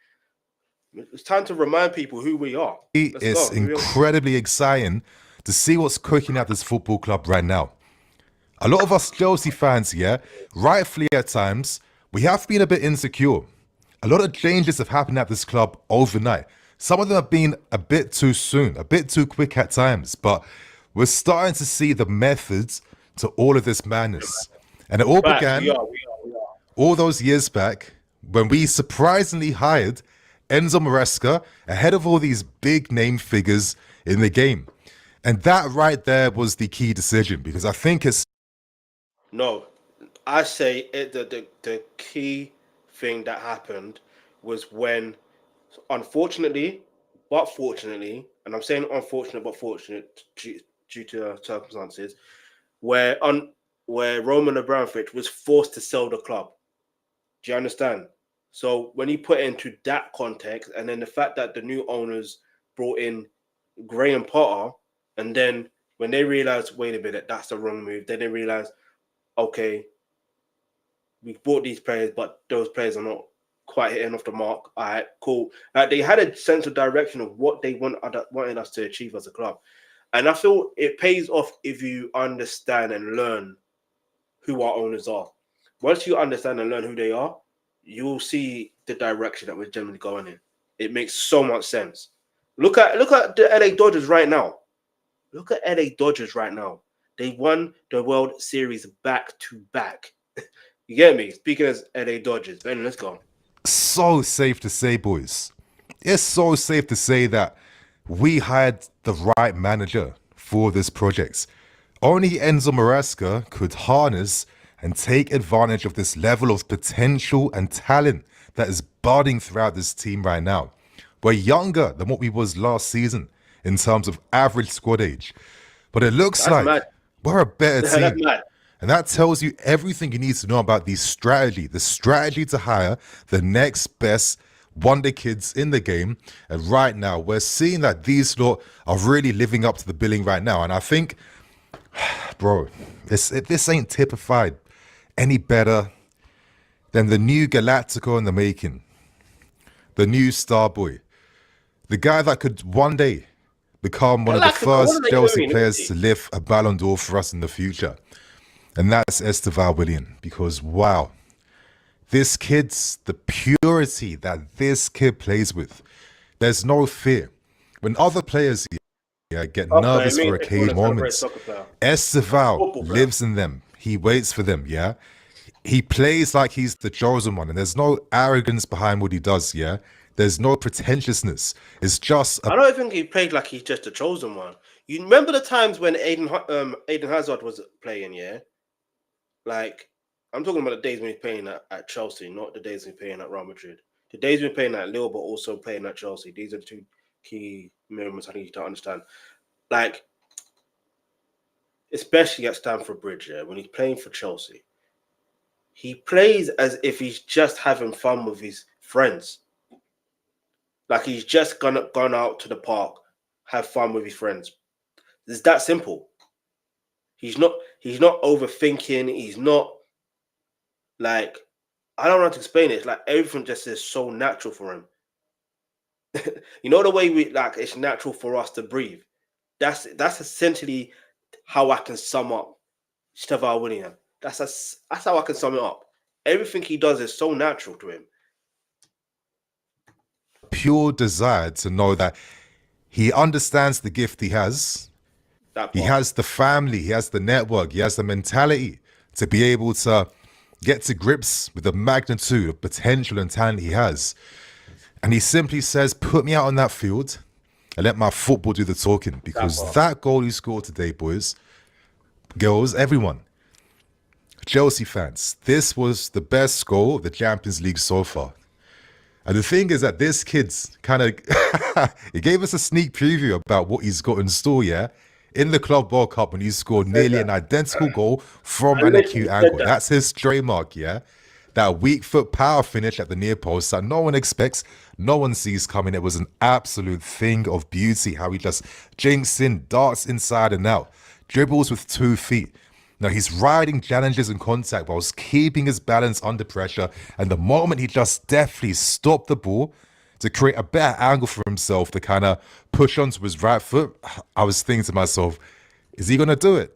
It's time to remind people who we are. It's incredibly exciting to see what's cooking at this football club right now. A lot of us Chelsea fans, rightfully at times, we have been a bit insecure. A lot of changes have happened at this club overnight. Some of them have been a bit too soon, a bit too quick at times, but we're starting to see the methods to all of this madness. And it all began all those years back when we surprisingly hired Enzo Maresca ahead of all these big name figures in the game. And that right there was the key decision, because I think it's... No, I say the key thing that happened was when, unfortunately, but fortunately, and I'm saying unfortunate but fortunate due to circumstances, where Roman Abramovich was forced to sell the club. Do you understand? So when you put it into that context, and then the fact that the new owners brought in Graham Potter, and then when they realized, wait a minute, that's the wrong move, then they realized, okay, we bought these players, but those players are not quite hitting off the mark. All right, cool. Like, they had a sense of direction of what they wanted us to achieve as a club. And I feel it pays off if you understand and learn who our owners are. Once you understand and learn who they are, you'll see the direction that we're generally going in. It makes so much sense. Look at the LA Dodgers right now. Look at LA Dodgers right now. They won the World Series back to back. You get me? Speaking as LA Dodgers. Ben, let's go. So safe to say, boys. It's so safe to say that we hired the right manager for this project. Only Enzo Maresca could harness and take advantage of this level of potential and talent that is budding throughout this team right now. We're younger than what we was last season in terms of average squad age. But it looks we're a better team. And that tells you everything you need to know about the strategy to hire the next best wonder kids in the game. And right now, we're seeing that these lot are really living up to the billing right now. And I think, bro, this ain't typified any better than the new Galactico in the making. The new star boy. The guy that could one day become one of the first Chelsea players to lift a Ballon d'Or for us in the future. And that's Estevao Willian. Because, wow, this kid's, the purity that this kid plays with, there's no fear. When other players get nervous for occasional moments, Estevao lives in them. He waits for them, yeah? He plays like he's the chosen one, and there's no arrogance behind what he does, yeah? There's no pretentiousness. It's just... I don't think he played like he's just the chosen one. You remember the times when Eden Hazard was playing, yeah? Like, I'm talking about the days when he's playing at Chelsea, not the days when he's playing at Real Madrid. The days when he's playing at Lille, but also playing at Chelsea. These are the two key moments I need you to understand. Like, especially at Stamford Bridge, yeah, when he's playing for Chelsea, he plays as if he's just having fun with his friends. Like he's just gone out to the park, have fun with his friends. It's that simple. He's not overthinking. He's not like, I don't know how to explain it. It's like everything just is so natural for him. You know the way it's natural for us to breathe. That's essentially how I can sum up Estevao Willian. That's how I can sum it up. Everything he does is so natural to him. Pure desire to know that he understands the gift he has. He has the family, he has the network, he has the mentality to be able to get to grips with the magnitude of potential and talent he has. And he simply says, put me out on that field and let my football do the talking. Because that goal he scored today, boys, girls, everyone, Chelsea fans, this was the best goal of the Champions League so far. And the thing is that this kid's kind of, he gave us a sneak preview about what he's got in store, yeah? In the Club World Cup when he scored nearly an identical goal from an acute angle. That's his trademark, yeah? That weak foot power finish at the near post that no one expects, no one sees coming. It was an absolute thing of beauty, how he just jinks in, darts inside and out, dribbles with 2 feet. Now, he's riding challenges in contact whilst keeping his balance under pressure. And the moment he just deftly stopped the ball to create a better angle for himself to kind of push onto his right foot, I was thinking to myself, is he going to do it?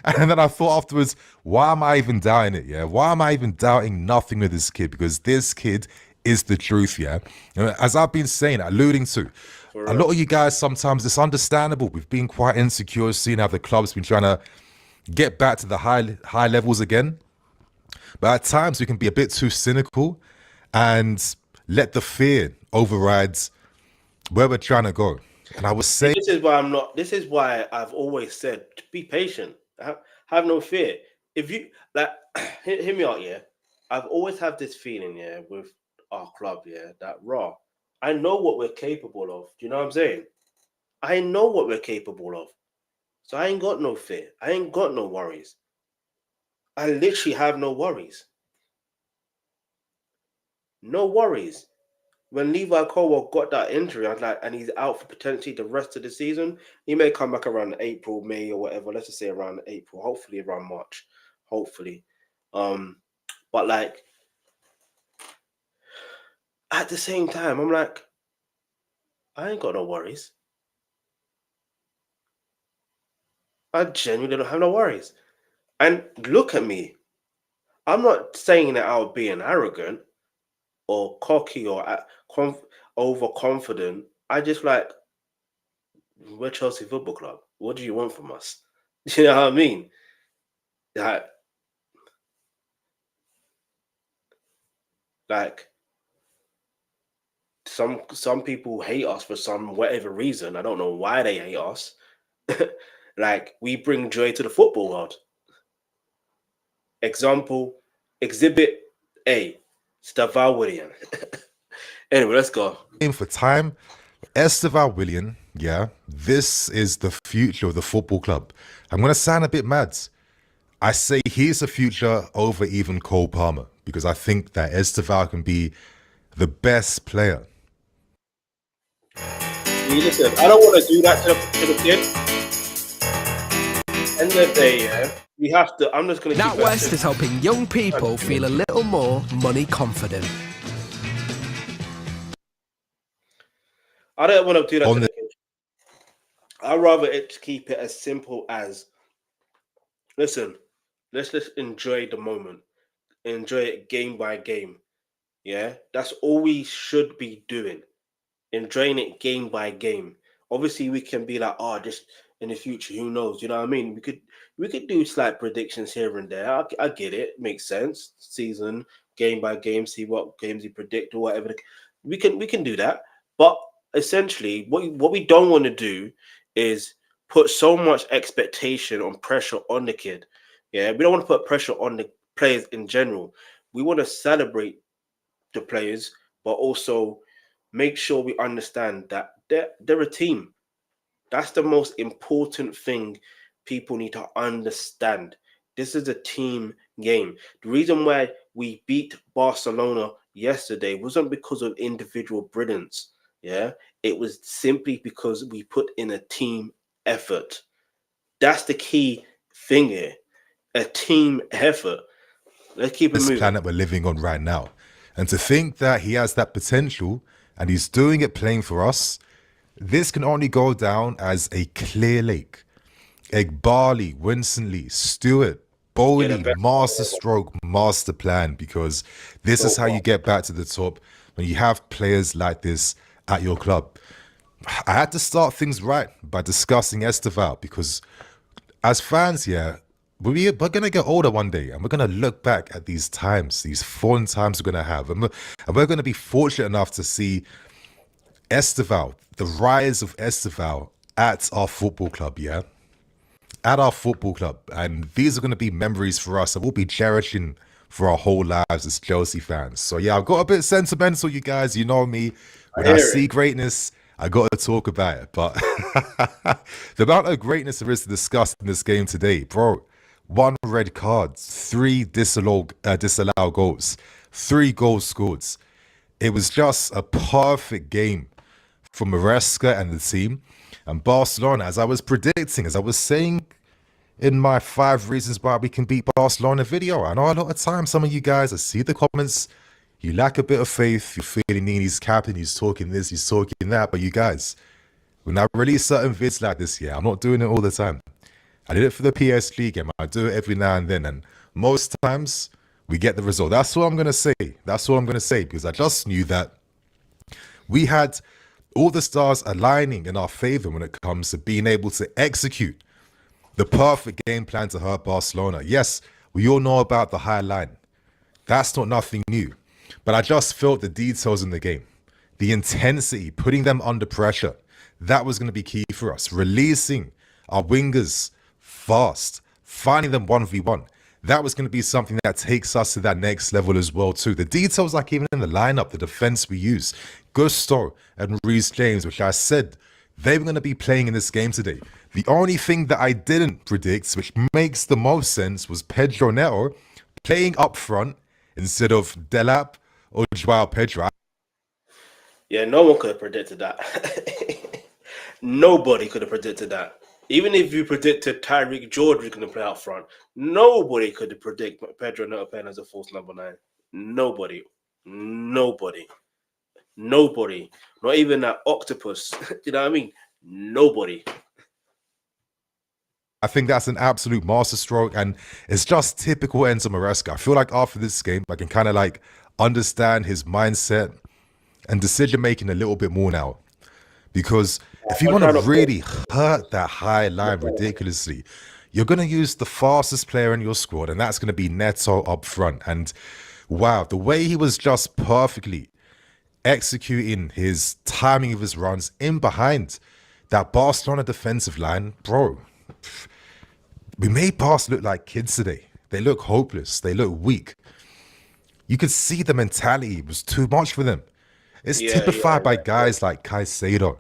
And then I thought afterwards, why am I even doubting it? Yeah, why am I even doubting nothing with this kid? Because this kid is the truth, yeah? As I've been saying, alluding to, a lot of you guys, sometimes it's understandable. We've been quite insecure, seeing how the club's been trying to get back to the high levels again. But at times we can be a bit too cynical and let the fear override where we're trying to go. And I was saying, this is why I've always said, be patient. Have no fear. If you hear me out, yeah. I've always had this feeling, yeah, with our club, yeah, that I know what we're capable of. Do you know what I'm saying? I know what we're capable of. So I ain't got no fear. I ain't got no worries. I literally have no worries. No worries. When Levi Colwell got that injury, I was like, and he's out for potentially the rest of the season. He may come back around April, May, or whatever. Let's just say around April, hopefully around March. Hopefully. But like at the same time, I'm like, I ain't got no worries. I genuinely don't have no worries. And look at me. I'm not saying that I was being arrogant or cocky or overconfident. I just like, we're Chelsea Football Club. What do you want from us? You know what I mean? Like some people hate us for some whatever reason. I don't know why they hate us. Like, we bring joy to the football world. Example, Exhibit A, Estevao William. Anyway, let's go. In for time, Estevao William, yeah, this is the future of the football club. I'm going to sound a bit mad. I say he's the future over even Cole Palmer, because I think that Estevao can be the best player. Listen, I don't want to do that to the kid. End of the day, yeah, we have to. I'm just going to. NatWest is helping young people feel a little more money confident. I don't want to do that to the kid. I'd rather keep it as simple as, listen, let's just enjoy the moment, enjoy it game by game. Yeah, that's all we should be doing. Enjoying it game by game. Obviously, we can be like, oh, just in the future, who knows? You know what I mean? We could do slight predictions here and there. I get it. Makes sense. Season, game by game, see what games you predict or whatever. We can do that. But essentially, what we don't want to do is put so much expectation or pressure on the kid. Yeah, we don't want to put pressure on the players in general. We want to celebrate the players, but also make sure we understand that they're a team. That's the most important thing people need to understand. This is a team game. The reason why we beat Barcelona yesterday wasn't because of individual brilliance. Yeah, it was simply because we put in a team effort. That's the key thing here. A team effort. Let's keep it moving. This planet we're living on right now. And to think that he has that potential and he's doing it playing for us, this can only go down as a Clear Lake, Egbali, Winston Lee, Stewart, Bowley, master stroke, master plan, because this is how you get back to the top when you have players like this at your club. I had to start things right by discussing Estevao, because as fans, yeah, we're going to get older one day and we're going to look back at these times, these fun times we're going to have. And we're going to be fortunate enough to see Estevao, the rise of Estevao at our football club, yeah? At our football club. And these are going to be memories for us that we'll be cherishing for our whole lives as Chelsea fans. So yeah, I've got a bit sentimental, you guys. You know me. When I see greatness, I got to talk about it. But the amount of greatness there is to discuss in this game today, bro. 1 red card, 3 disallowed goals, 3 goals scored. It was just a perfect game for Maresca and the team. And Barcelona, as I was predicting, as I was saying in my 5 reasons why we can beat Barcelona video, I know a lot of times some of you guys, I see the comments, you lack a bit of faith, you're feeling he's capping, he's talking this, he's talking that. But you guys, when I release certain vids like this, yeah, I'm not doing it all the time. I did it for the PSG game. I do it every now and then. And most times, we get the result. That's what I'm going to say. That's what I'm going to say. Because I just knew that we had all the stars aligning in our favor when it comes to being able to execute the perfect game plan to hurt Barcelona. Yes, we all know about the high line. That's not nothing new. But I just felt the details in the game. The intensity, putting them under pressure. That was going to be key for us. Releasing our wingers fast, finding them 1v1. That was going to be something that takes us to that next level as well too. The details, like even in the lineup, the defense we use, Gusto and Reece James, which I said they were going to be playing in this game today. The only thing that I didn't predict, which makes the most sense, was Pedro Neto playing up front instead of Delap or Joao Pedro. Yeah, no one could have predicted that. Nobody could have predicted that. Even if you predicted Tyreek George was going to play out front, nobody could predict Pedro Neto playing as a false number 9. Nobody. Not even that octopus. You know what I mean? Nobody. I think that's an absolute masterstroke, and it's just typical Enzo Maresca. I feel like after this game, I can kind of like understand his mindset and decision making a little bit more now. Because if you want to really hurt that high line ridiculously, you're going to use the fastest player in your squad, and that's going to be Neto up front. And wow, the way he was just perfectly executing his timing of his runs in behind that Barcelona defensive line, bro. We made Barca look like kids today. They look hopeless. They look weak. You could see the mentality was too much for them. It's typified by guys like Caicedo,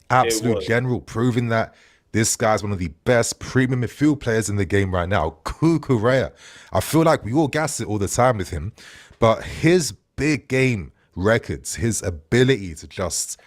absolute general, proving that this guy's one of the best premium midfield players in the game right now. Cucurella. I feel like we all gas it all the time with him, but his big game records, his ability to just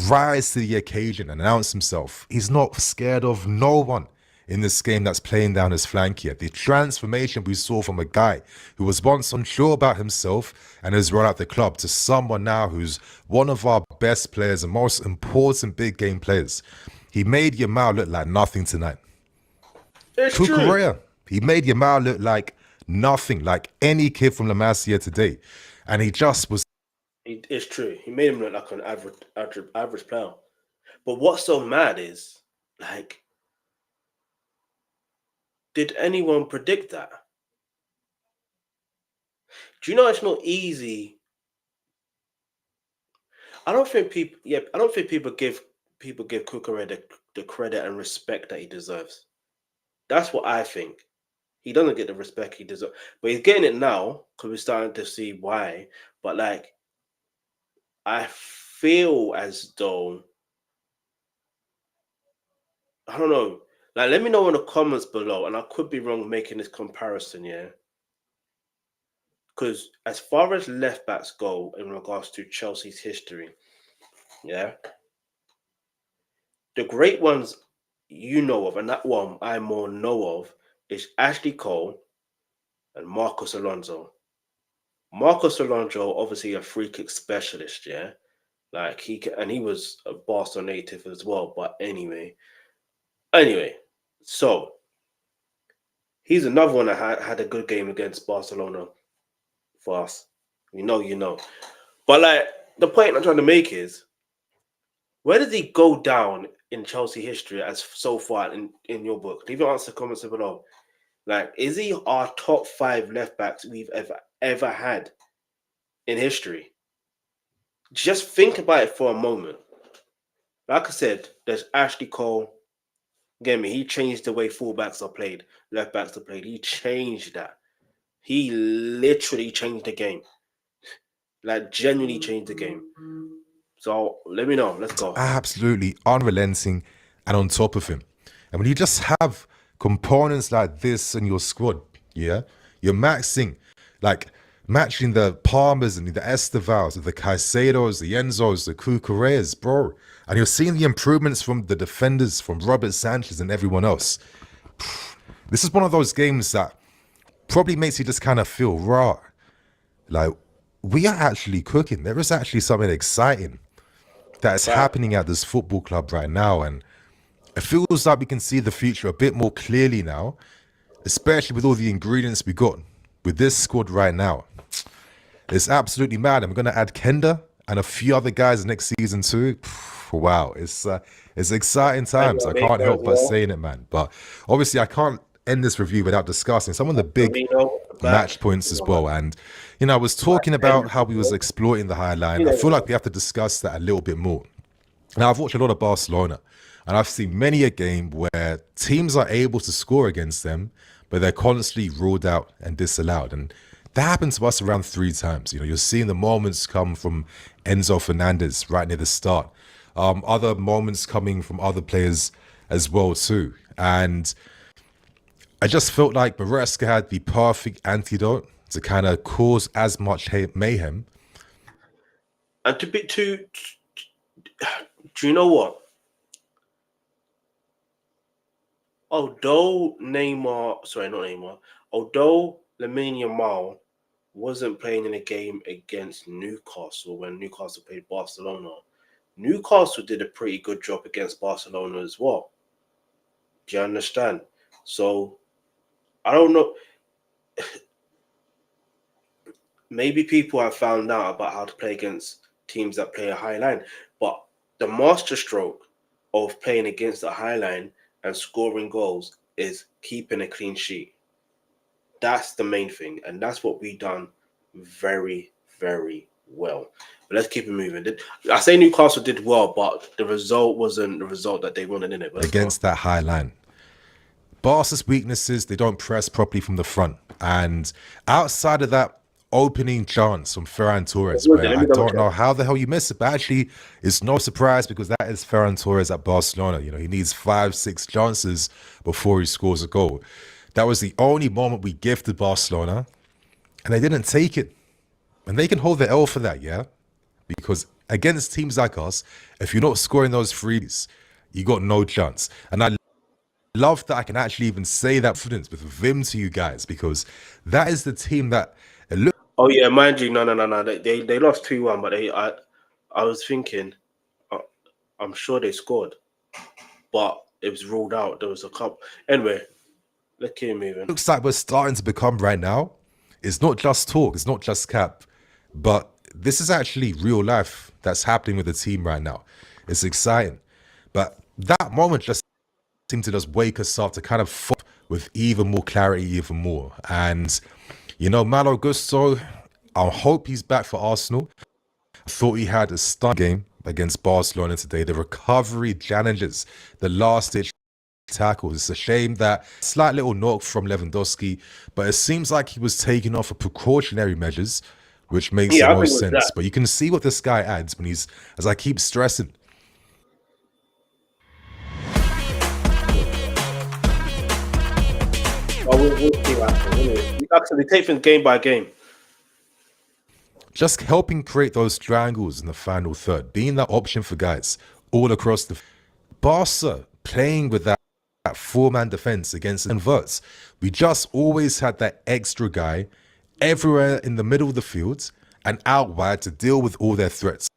rise to the occasion and announce himself, he's not scared of no one in this game that's playing down his flank here. The transformation we saw from a guy who was once unsure about himself and has run out the club to someone now who's one of our best players and most important big game players. He made Yamal look like nothing tonight. Cucurella, he made Yamal look like nothing, like any kid from La Masia today. And he just was... It's true. He made him look like an average player. But what's so mad is, like, did anyone predict that? Do you know it's not easy? I don't think people give Cucurella the credit and respect that he deserves. That's what I think. He doesn't get the respect he deserves, but he's getting it now because we're starting to see why. But like, I feel as though, I don't know. Like, let me know in the comments below, and I could be wrong making this comparison, yeah? Because as far as left backs go in regards to Chelsea's history, yeah, the great ones you know of, and that one I more know of, is Ashley Cole and Marcos Alonso. Marcos Alonso, obviously a free kick specialist, yeah? Like, he was a Barcelona native as well, but anyway, so he's another one that had a good game against Barcelona for us. You know. But like, the point I'm trying to make is, where does he go down in Chelsea history as so far in your book? Leave your answer comments below. Like, is he our top 5 left backs we've ever had in history? Just think about it for a moment. Like I said, there's Ashley Cole. Get me? He changed the way fullbacks are played, left backs are played. He changed that. He literally changed the game. Like, genuinely changed the game. So let me know. Let's go. Absolutely unrelenting and on top of him. And when you just have components like this in your squad, yeah, you're matching the Palmers and the Estevaos, the Caicedos, the Enzos, the Cucurellas, bro. And you're seeing the improvements from the defenders, from Robert Sanchez and everyone else. This is one of those games that probably makes you just kind of feel raw. Like, we are actually cooking. There is actually something exciting that is happening at this football club right now. And it feels like we can see the future a bit more clearly now, especially with all the ingredients we got with this squad right now. It's absolutely mad. I'm going to add Kenda and a few other guys next season too. Wow, it's exciting times. I can't help but saying it, man. But obviously, I can't end this review without discussing some of the big match points as well. And, you know, I was talking about how we was exploiting the high line. I feel like we have to discuss that a little bit more. Now, I've watched a lot of Barcelona, and I've seen many a game where teams are able to score against them, but they're constantly ruled out and disallowed. And that happened to us around 3 times. You know, you're seeing the moments come from Enzo Fernandez right near the start. Other moments coming from other players as well too. And I just felt like Maresca had the perfect antidote to kind of cause as much mayhem. And do you know what? Although Lamine Yamal wasn't playing in a game against Newcastle when Newcastle played Barcelona, Newcastle did a pretty good job against Barcelona as well. Do you understand? So, I don't know. Maybe people have found out about how to play against teams that play a high line, but the masterstroke of playing against a high line and scoring goals is keeping a clean sheet. That's the main thing, and that's what we've done very, very well. But let's keep it moving. I say Newcastle did well, but the result wasn't the result that they wanted in it. Against that high line. Barca's weaknesses, they don't press properly from the front. And outside of that opening chance from Ferran Torres, where I don't know how the hell you miss it, but actually it's no surprise because that is Ferran Torres at Barcelona. You know, he needs 5-6 chances before he scores a goal. That was the only moment we gifted Barcelona, and they didn't take it. And they can hold the L for that, yeah? Because against teams like us, if you're not scoring those frees, you got no chance. And I love that I can actually even say that confidence with vim to you guys, because that is the team that it looked. Oh yeah, mind you, no. They lost 2-1, but I was thinking, I'm sure they scored, but it was ruled out. There was a couple. Anyway, let's keep moving. Looks like we're starting to become right now. It's not just talk, it's not just cap, but this is actually real life that's happening with the team right now. It's exciting, but that moment just seemed to just wake us up to kind of fuck with even more clarity, even more. And you know, Malo Gusto, I hope he's back for Arsenal. I thought he had a stunning game against Barcelona today. The recovery challenges, the last-ditch tackles. It's a shame that slight little knock from Lewandowski, but it seems like he was taking off for precautionary measures, which makes the most sense. But you can see what this guy adds when he's, as I keep stressing, we'll see what happens. We actually take things game by game. Just helping create those triangles in the final third, being that option for guys all across the Barca, playing with that four-man defense against inverts. We just always had that extra guy everywhere in the middle of the field and out wide to deal with all their threats.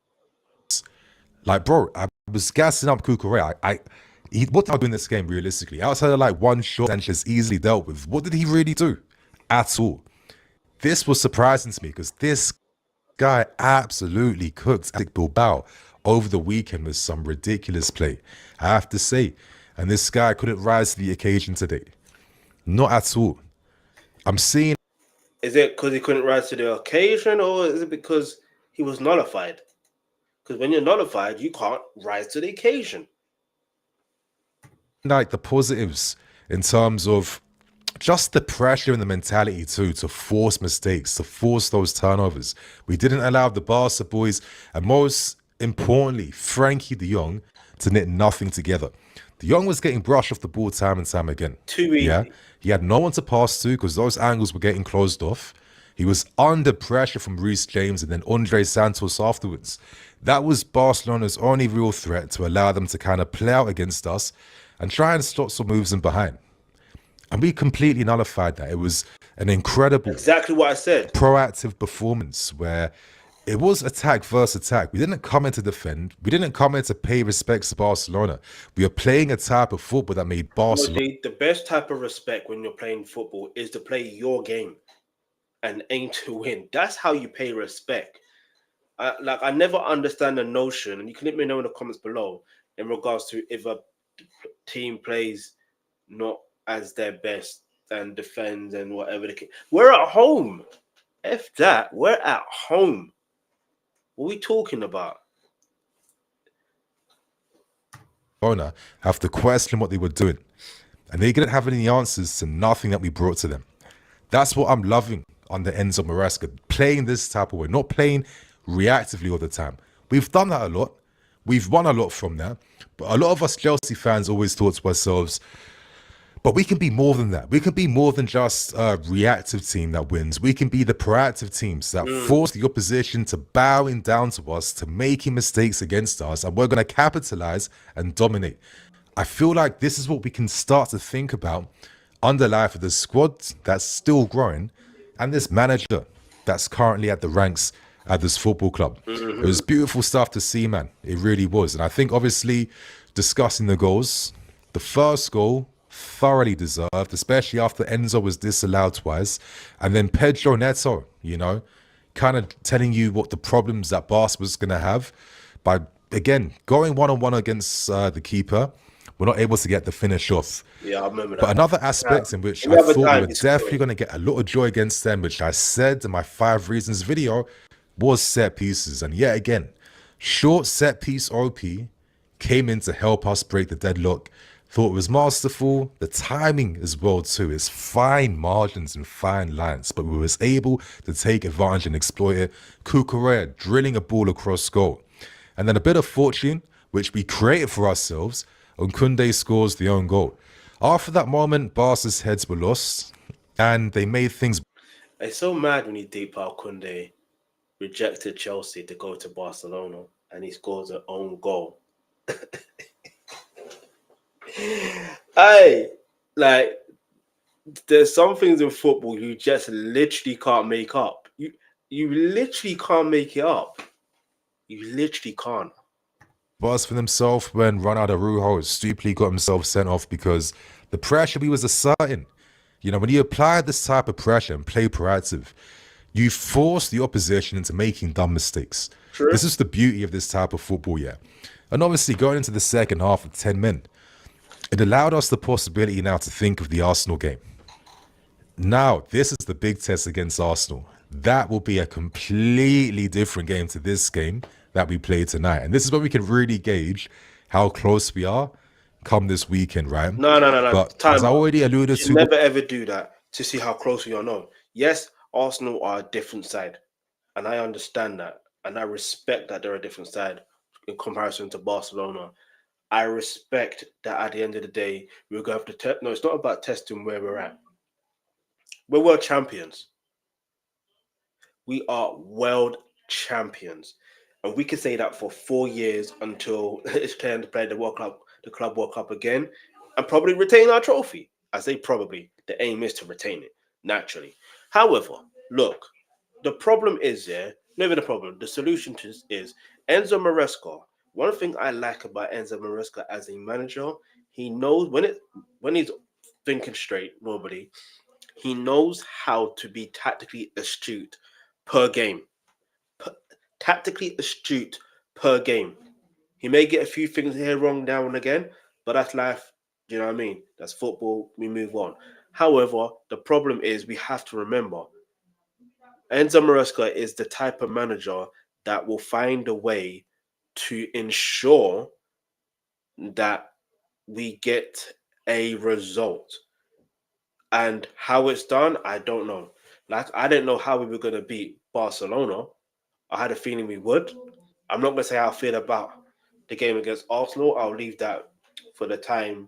Like, bro, I was gassing up Cucurella. What did I do in this game realistically? Outside of like one shot Sanchez easily dealt with, what did he really do? At all. This was surprising to me because this guy absolutely cooked Athletic Bilbao over the weekend with some ridiculous play, I have to say. And this guy couldn't rise to the occasion today. Not at all. I'm seeing... Is it because he couldn't rise to the occasion, or is it because he was nullified? Because when you're nullified, you can't rise to the occasion. Like the positives in terms of just the pressure and the mentality too, to force mistakes, to force those turnovers. We didn't allow the Barca boys, and most importantly, Frankie de Jong, to knit nothing together. De Jong was getting brushed off the ball time and time again. Too easy. Yeah, he had no one to pass to because those angles were getting closed off. He was under pressure from Reece James and then Andre Santos afterwards. That was Barcelona's only real threat to allow them to kind of play out against us and try and stop some moves in behind. And we completely nullified that. It was an incredible, exactly what I said, proactive performance where it was attack versus attack. We didn't come in to defend. We didn't come in to pay respects to Barcelona. We are playing a type of football that made Barcelona... The best type of respect when you're playing football is to play your game and aim to win. That's how you pay respect. I never understand the notion, and you can let me know in the comments below, in regards to if a team plays not as their best and defends and whatever. We're at home. F that. We're at home. What are we talking about? Have to question what they were doing. And they didn't have any answers to nothing that we brought to them. That's what I'm loving under Enzo Maresca. Playing this type of way. Not playing reactively all the time. We've done that a lot. We've won a lot from that. But a lot of us Chelsea fans always thought to ourselves, but we can be more than that. We can be more than just a reactive team that wins. We can be the proactive teams that force the opposition to bowing down to us, to making mistakes against us, and we're going to capitalize and dominate. I feel like this is what we can start to think about under life of the squad that's still growing and this manager that's currently at the ranks at this football club. It was beautiful stuff to see, man. It really was. And I think obviously discussing the goals, the first goal, thoroughly deserved, especially after Enzo was disallowed twice. And then Pedro Neto, you know, kind of telling you what the problems that Barca was going to have by, again, going one-on-one against the keeper. We're not able to get the finish off. Yeah, I remember that. But another aspect in which I thought we were definitely going to get a lot of joy against them, which I said in my 5 reasons video, was set pieces. And yet again, short set piece OP came in to help us break the deadlock. Thought it was masterful. The timing as well too. It's fine margins and fine lines, but we was able to take advantage and exploit it. Cucurella drilling a ball across goal. And then a bit of fortune, which we created for ourselves. Kunde scores the own goal. After that moment, Barca's heads were lost, and they made things. It's so mad when you deep how Kunde rejected Chelsea to go to Barcelona, and he scores an own goal. Like, there's some things in football you just literally can't make up. You literally can't make it up. You literally can't. Buzz for himself when Ronaldo Araujo stupidly got himself sent off because the pressure we was asserting. You know, when you apply this type of pressure and play proactive, you force the opposition into making dumb mistakes. True. This is the beauty of this type of football, yeah. And obviously going into the second half of 10 men, it allowed us the possibility now to think of the Arsenal game. Now, this is the big test against Arsenal. That will be a completely different game to this game that we played tonight. And this is where we can really gauge how close we are come this weekend, right? No. But as I already alluded to... never ever do that to see how close we are. No. Yes, Arsenal are a different side. And I understand that. And I respect that they're a different side in comparison to Barcelona. I respect that at the end of the day, we're going to have to test. No, it's not about testing where we're at. We're world champions. We are world champions. And we can say that for 4 years until it's time to play the Club World Cup again, and probably retain our trophy. I say probably. The aim is to retain it, naturally. However, look, the problem is, never the problem. The solution to this is Enzo Maresca. One thing I like about Enzo Maresca as a manager, he knows when he's thinking straight, normally, he knows how to be tactically astute per game. Tactically astute per game. He may get a few things here wrong now and again, but that's life. Do you know what I mean? That's football. We move on. However, the problem is we have to remember Enzo Maresca is the type of manager that will find a way to ensure that we get a result. And how it's done, I don't know. Like, I didn't know how we were going to beat Barcelona. I had a feeling we would. I'm not going to say how I feel about the game against Arsenal. I'll leave that for the time.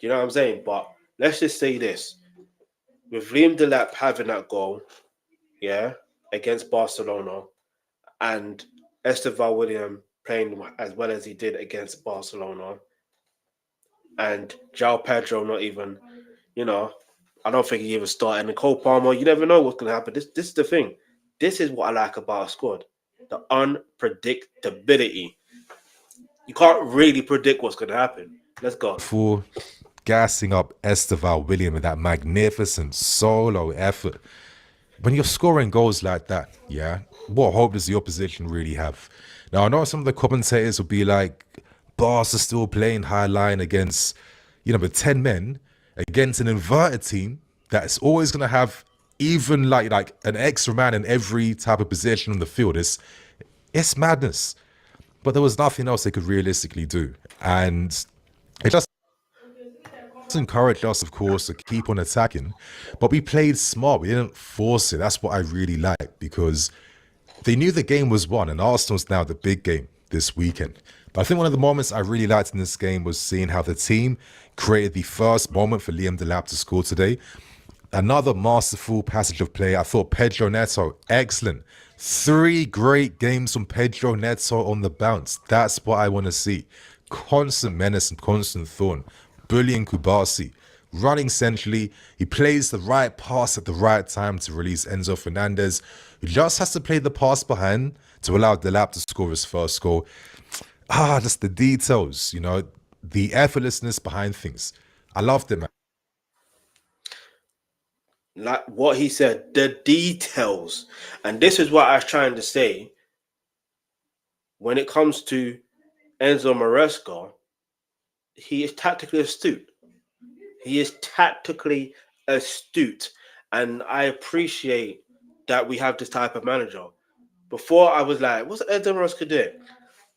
You know what I'm saying? But let's just say this. With Liam Delap having that goal, against Barcelona, and Estevao William playing as well as he did against Barcelona, and João Pedro not even, I don't think he even started. And Cole Palmer, you never know what's going to happen. This is the thing. This is what I like about our squad. The unpredictability. You can't really predict what's going to happen. Let's go. For gassing up Estevao William with that magnificent solo effort. When you're scoring goals like that, what hope does the opposition really have? Now, I know some of the commentators will be like, Barca still playing high line against, with 10 men against an inverted team that's always going to have even like an extra man in every type of position on the field. It's madness. But there was nothing else they could realistically do. And it just encouraged us, of course, to keep on attacking. But we played smart. We didn't force it. That's what I really like, because they knew the game was won, and Arsenal's now the big game this weekend. But I think one of the moments I really liked in this game was seeing how the team created the first moment for Liam Delap to score today. Another masterful passage of play. I thought Pedro Neto, excellent. 3 great games from Pedro Neto on the bounce. That's what I want to see. Constant menace and constant thorn. Bullying Kubasi. Running centrally. He plays the right pass at the right time to release Enzo Fernandez, who just has to play the pass behind to allow Delap to score his first goal. Just the details, the effortlessness behind things. I loved it, man. Like what he said, the details. And this is what I was trying to say. When it comes to Enzo Maresca, he is tactically astute. He is tactically astute. And I appreciate that we have this type of manager. Before I was like, what's Edinburgh's could do?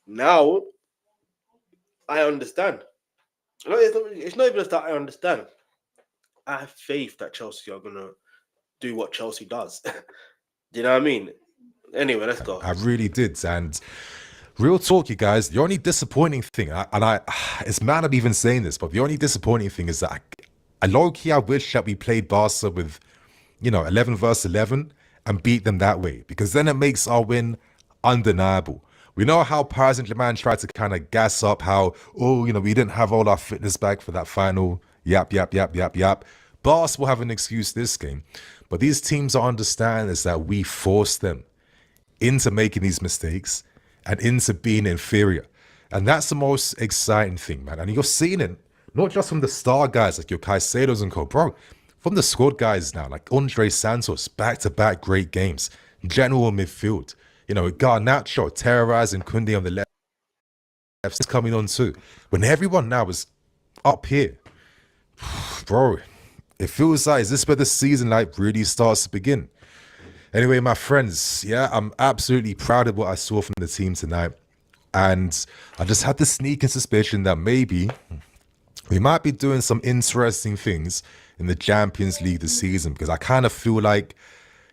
Now I understand. It's not even just that I understand. I have faith that Chelsea are gonna do what Chelsea does. Do you know what I mean? Anyway, let's go. I really did. And real talk, you guys, the only disappointing thing, it's mad I'm even saying this, but the only disappointing thing is that I low-key, I wish that we played Barca with, 11 versus 11 and beat them that way, because then it makes our win undeniable. We know how Paris Saint-Germain tried to kind of gas up how, we didn't have all our fitness back for that final yap. Barca will have an excuse this game, but these teams are understand is that we forced them into making these mistakes and into being inferior. And that's the most exciting thing, man. And you're seeing it, not just from the star guys like your Caicedos and co, bro, from the squad guys now, like Andre Santos, back-to-back great games, general midfield. Garnacho, terrorizing Koundé on the left, is coming on too. When everyone now is up here, bro, it feels like, is this where the season really starts to begin? Anyway, my friends, I'm absolutely proud of what I saw from the team tonight. And I just had the sneaking suspicion that maybe we might be doing some interesting things in the Champions League this season, because I kind of feel like,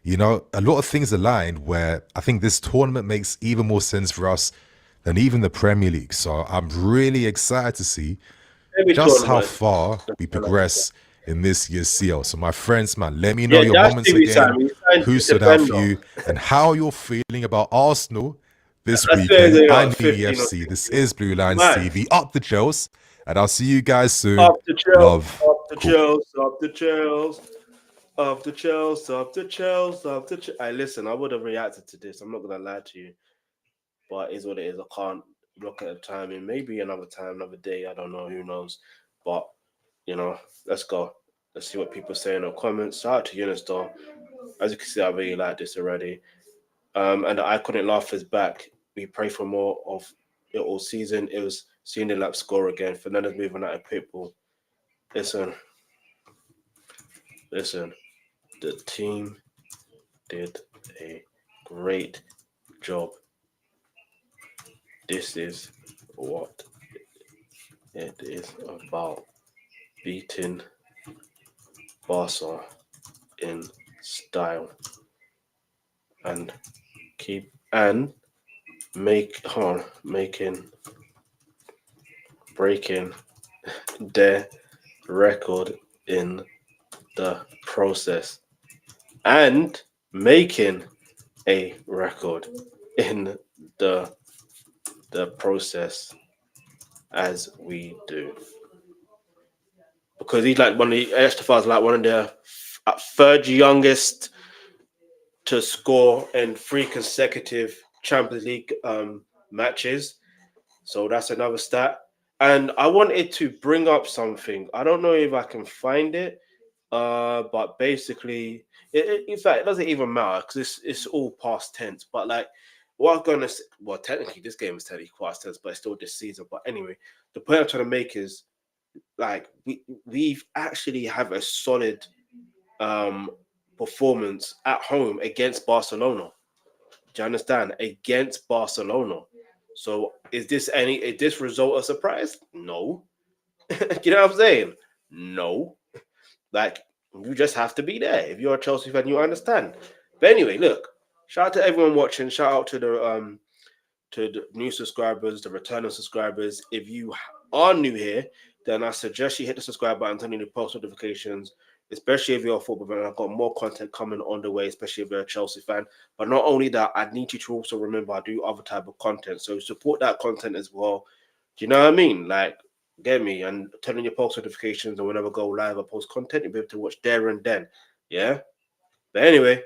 a lot of things aligned where I think this tournament makes even more sense for us than even the Premier League. So I'm really excited to see just how far we progress in this year's CL. So my friends, man, let me know your moments again, who stood out for you, and how you're feeling about Arsenal this weekend and the EFC. This is Blue Lines TV. Up the Chels, and I'll see you guys soon. Up the Chels, Love. up the Chels, up the Chels, up the Chels, up the Chels, up the Chels. Hey, listen, I would have reacted to this. I'm not gonna lie to you, but it is what it is. I can't look at the timing. Maybe another time, another day. I don't know. Who knows? But let's go. Let's see what people say in the comments. Shout out to Eunice though. As you can see, I really like this already. And the I Couldn't Laugh is back. We pray for more of it all season. It was seeing the Delap score again. Fernandez moving out of Pitbull. Listen. The team did a great job. This is what it is about. Beating Barca in style and breaking their record in the process and making a record in the process as we do. Because he's like Estevao's like one of the third youngest to score in 3 consecutive Champions League matches. So that's another stat. And I wanted to bring up something. I don't know if I can find it, but basically, in fact, it doesn't even matter because it's all past tense. But like, what I'm going to say, well, technically, this game is technically past tense, but it's still this season. But anyway, the point I'm trying to make is, like, we've actually have a solid performance at home against Barcelona. Do you understand? Against Barcelona. So is this result a surprise? No. You know what I'm saying? No. Like, you just have to be there. If you're a Chelsea fan, you understand. But anyway, look, shout out to everyone watching. Shout out to the new subscribers, the returning subscribers. If you are new here, then I suggest you hit the subscribe button, turn on the post notifications, especially if you're a football fan. I've got more content coming on the way, especially if you're a Chelsea fan. But not only that, I need you to also remember I do other type of content. So support that content as well. Do you know what I mean? Like, get me, and turn on your post notifications, and whenever I go live, I post content, you'll be able to watch there and then. Yeah? But anyway,